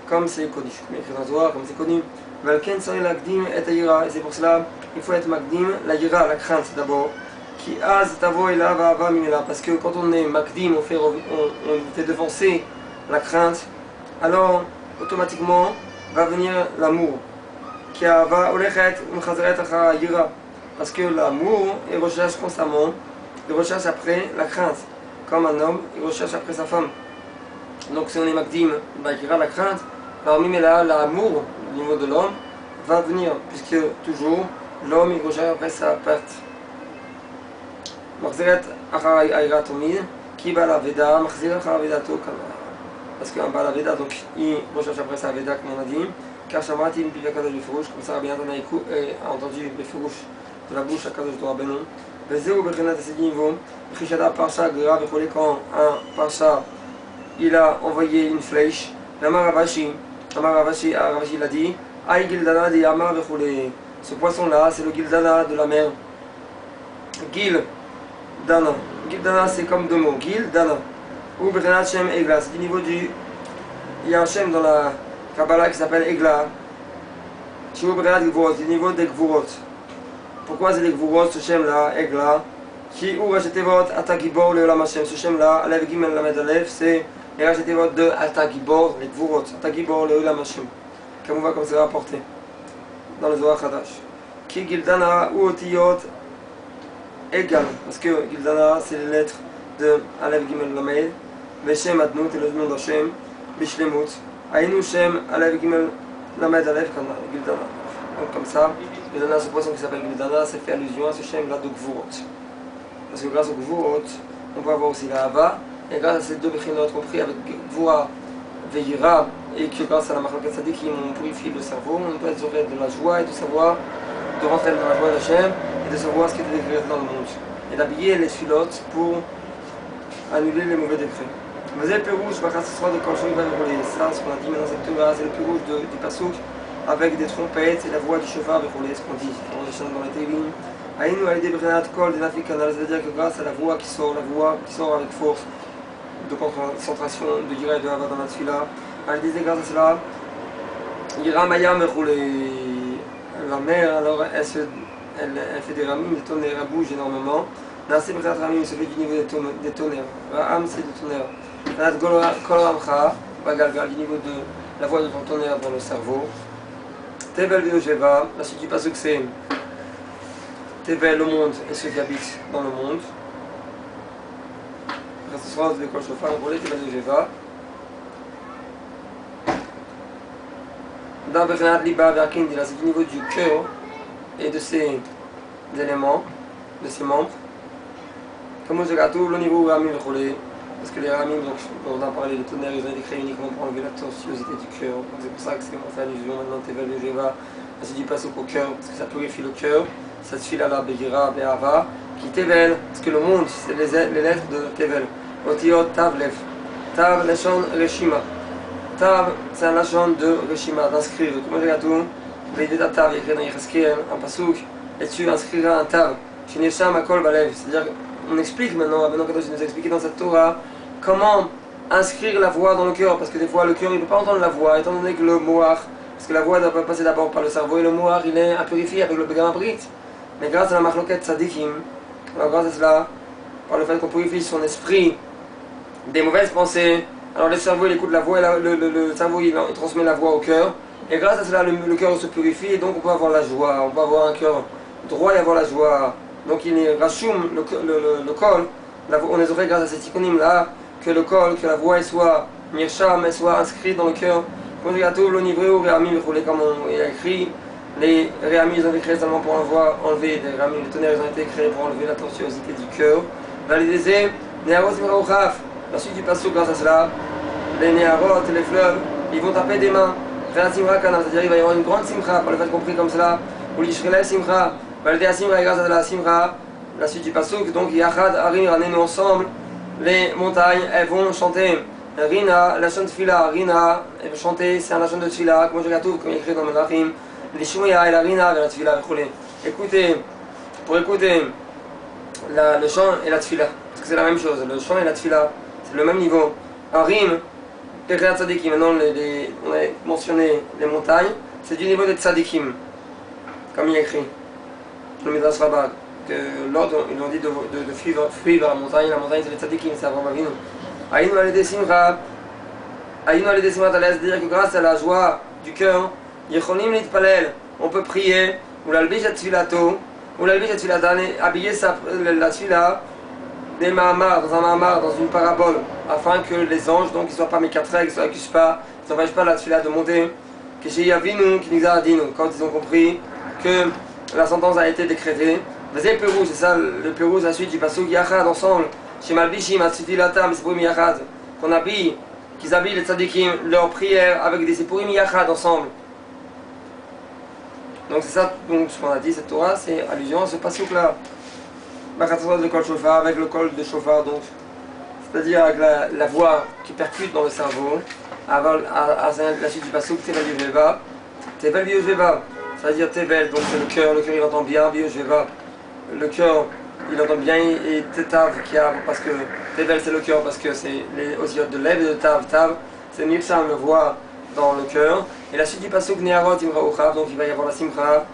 comme c'est connu. Comme écrit dans Zohar, comme c'est connu. Valken Sari Lagdim et Yira, et c'est pour cela il faut être Magdim, la Yira, la crainte d'abord. Qui Az Tavo et Lava Ava Minela, parce que quand on est Magdim, on fait devancer la crainte, alors automatiquement va venir l'amour. Qui va Olechet Mchazeret Acha Yira. Parce que l'amour, il recherche constamment, il recherche après la crainte. Comme un homme, il recherche après sa femme. Donc si on est Magdim, il y aura la crainte. Alors même là, l'amour, au niveau de l'homme, va venir, puisque toujours, l'homme, il recherche après sa perte. Machziret Achar Ayra Tomid, qui va la Veda, Machzir Achar Vedato, parce qu'un Bala Veda, donc il recherche après sa Veda, comme on a dit. Car Shamati, Bivakadash Befurush, comme ça, bien entendu Befurush de la bouche à Kadosh de Rabbeinu. Vezeu Bechenat à ce niveau, Chishada Parsha Gra Bechole, quand un Parsha il a envoyé une flèche. Amar Ravashi l'a dit, Aï Gildana de Yama Bechole. Ce poisson là, c'est le Gildana de la mer. Gildana. Gildana c'est comme deux mots. Gildana. Ou Bechenat Shem Egla, c'est du niveau du. Il y a un Shem dans la Kabbalah qui s'appelle Egla. Shivu Bechenat Gvurot, c'est du niveau des Gvurot. Pourquoi c'est les Gvurot, ce Shem là, Egla? Qui ou Rachetevot Atagibor le Olam Hashem, ce Shem là, Alev Gimel Lamed Alev, c'est les Rachetevot de Atagibor, les Gvurot, Atagibor le Olam Hashem. Comme on voit comme c'est rapporté dans le Zohar Hadash. Qui Gildana ou Otiyot égal, parce que Gildana c'est les lettres de Alev Gimel Lamed, Veshem Adnut et le nom d'Hashem, Bishlemut, Aïnou Shem Alev Gimel Lamed Alev, Gildana. Donc comme ça, Gildana, ce poisson qui s'appelle Gildana, c'est fait allusion à ce Shem là de Gvurot. Parce que grâce au Gvurot, on peut avoir aussi la Hava, et grâce à ces deux Bechinot compris avec Gvura Veira, et que grâce à la Machlokes Tzadikim, on purifie le cerveau, on peut être de la joie et de savoir, de rentrer dans la joie d'Hachem, et de savoir ce qui est décret dans le monde. Et d'habiller les filotes pour annuler les mauvais décrets. Vous avez le Pérouge, ce sera de quand je vais rouler. Ça, ce qu'on a dit maintenant, c'est le Pérouge du Passouk, avec des trompettes et la voix du cheval avec rouler, ce qu'on dit dans les Télim. Aïnou a aidé Brenat Kol des Africains, c'est-à-dire que grâce à la voix qui sort avec force, de concentration, de Yira et de Hava dans la Tfila, elle disait grâce à cela, Yira Maya me roule. La mer, alors elle fait des ramines, des tonnerres, elle bouge énormément. Nassim Brenat Ramim se fait du niveau des tonnerres. Raham c'est des tonnerres. Brenat Kol Ramcha, Bagalgal, du niveau de la voix de ton tonnerre dans le cerveau. Tevel Veojeva, la suite du Pasuk c'est Tevel, le monde, et ceux qui habitent dans le monde. Ce sera de l'école chauffard, on voulait Tevel Veojeva. D'Abernat Liba Berkin, c'est du niveau du cœur et de ses éléments, de ses membres. Comme je gâteau, le niveau Ramim roulé, parce que les Ramim, donc on a parlé de tonnerre, ils ont été créés uniquement pour enlever la tortuosité du cœur. C'est pour ça que on fait allusion maintenant Tevel Veojeva, c'est du passe au cœur, parce que ça purifie le cœur. Ça se file à la Begira, Be'ava, qui Tevel, parce que le monde, c'est les lettres de Tevel. Otiot Tavlev, Tav Leshon Reshima. Tav, c'est un lachon de Reshima, d'inscrire. Comme je tout, l'idée de Tav, il y a écrit dans Yecheskel, un pasouk, et tu inscriras un Tav. Shinesham Akol Balev. C'est-à-dire, on explique maintenant, Rabbeinu Kadosh nous a expliqué dans cette Torah, comment inscrire la voix dans le cœur, parce que des fois le cœur il ne peut pas entendre la voix, étant donné que le Moar, parce que la voix doit passer d'abord par le cerveau, et le Moar il est impurifié avec le Begam Brit. Mais grâce à la Machloket Tzadikim, alors grâce à cela, par le fait qu'on purifie son esprit des mauvaises pensées, alors le cerveau il écoute la voix, et le cerveau il transmet la voix au cœur, et grâce à cela le cœur se purifie, et donc on peut avoir la joie, on peut avoir un cœur droit et avoir la joie. Donc il est Rachoum, le kol, on les aurait grâce à ces tikkunim là, que le kol, que la voix elle soit Mirsham, elle soit inscrite dans le cœur. Comme il y a tout l'onivré ou Réami, comme il a écrit, Les réamis, ils ont été créés seulement pour enlever des réamis, les tonnerres, ils ont été créés pour enlever la tortuosité du cœur. Valider, Néarot Simra. La suite du passage grâce à cela, les Néarot et les fleuves, ils vont taper des mains. C'est-à-dire il va y avoir une grande simra, par le fait compris comme cela, ou l'ishrele simra, valider simra et grâce à la simra, la suite du pasuk, donc Yachad, Arim, Ranenu ensemble, les montagnes, elles vont chanter Rina, la chante Tfila, Rina, elles vont chanter, c'est un la chante de Tfila, comme je regarde tout, comme il est écrit dans le Melachim, les Shmoya et la Rina vers la Tfila, écoutez, pour écouter le chant et la Tfila, parce que c'est la même chose, le chant et la Tfila, c'est le même niveau. Arim, Perriat Tzadikim, maintenant on a mentionné les montagnes, c'est du niveau des Tzadikim, comme il est écrit, le Midrash Rabbah, que l'ordre, ils ont dit de fuir vers la montagne c'est les Tzadikim, c'est Avraham Avinu. Aïnou Alidé Simcha, c'est-à-dire que grâce à la joie du cœur, Yechonim Litpalel, on peut prier, ou l'albish et tfilato, ou l'albish et tfilatan, habiller la tfila, des mahamar, dans une parabole, afin que les anges, donc, ils ne soient pas mécatrés, qu'ils ne s'empêchent pas la tfila de monter, que chez Yavinu, qui nous a dit, quand ils ont compris que la sentence a été décrétée. C'est ça le Pérou, la suite du Pasuk Yachad ensemble, chez Malbishim, Atsifilatam, Sipurim Yachad, qu'ils habillent les tzadikim, leur prière avec des Sipurim Yachad ensemble. Donc c'est ça, donc, ce qu'on a dit, cette Torah, c'est allusion à ce Pasuk là. Le kol shofar, avec le col de shofar, donc, c'est-à-dire avec la voix qui percute dans le cerveau, à la suite du Pasuk, Tevel Yojeva, Tevel Yojeva, c'est-à-dire Tevel, donc c'est le cœur il entend bien, Yojeva, le cœur il entend bien, et Tetav, parce que Tevel c'est le cœur, parce que c'est les osiotes de Lev et de Tav, c'est Nipsam, le voix dans le cœur, et la suite du Pasuk Neharot Imra Uchav, donc il va y avoir la Simcha.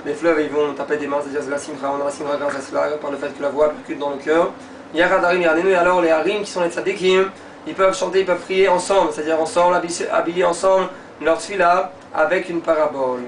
Les fleuves ils vont taper des mains, c'est-à-dire c'est la simcha, on a la simcha grâce à cela, par le fait que la voix percute dans le cœur. Yachad Harim Yarnenu, et alors les harim qui sont les tzadikim, ils peuvent chanter, ils peuvent prier ensemble, c'est-à-dire ensemble, habiller ensemble leur tfila avec une parabole.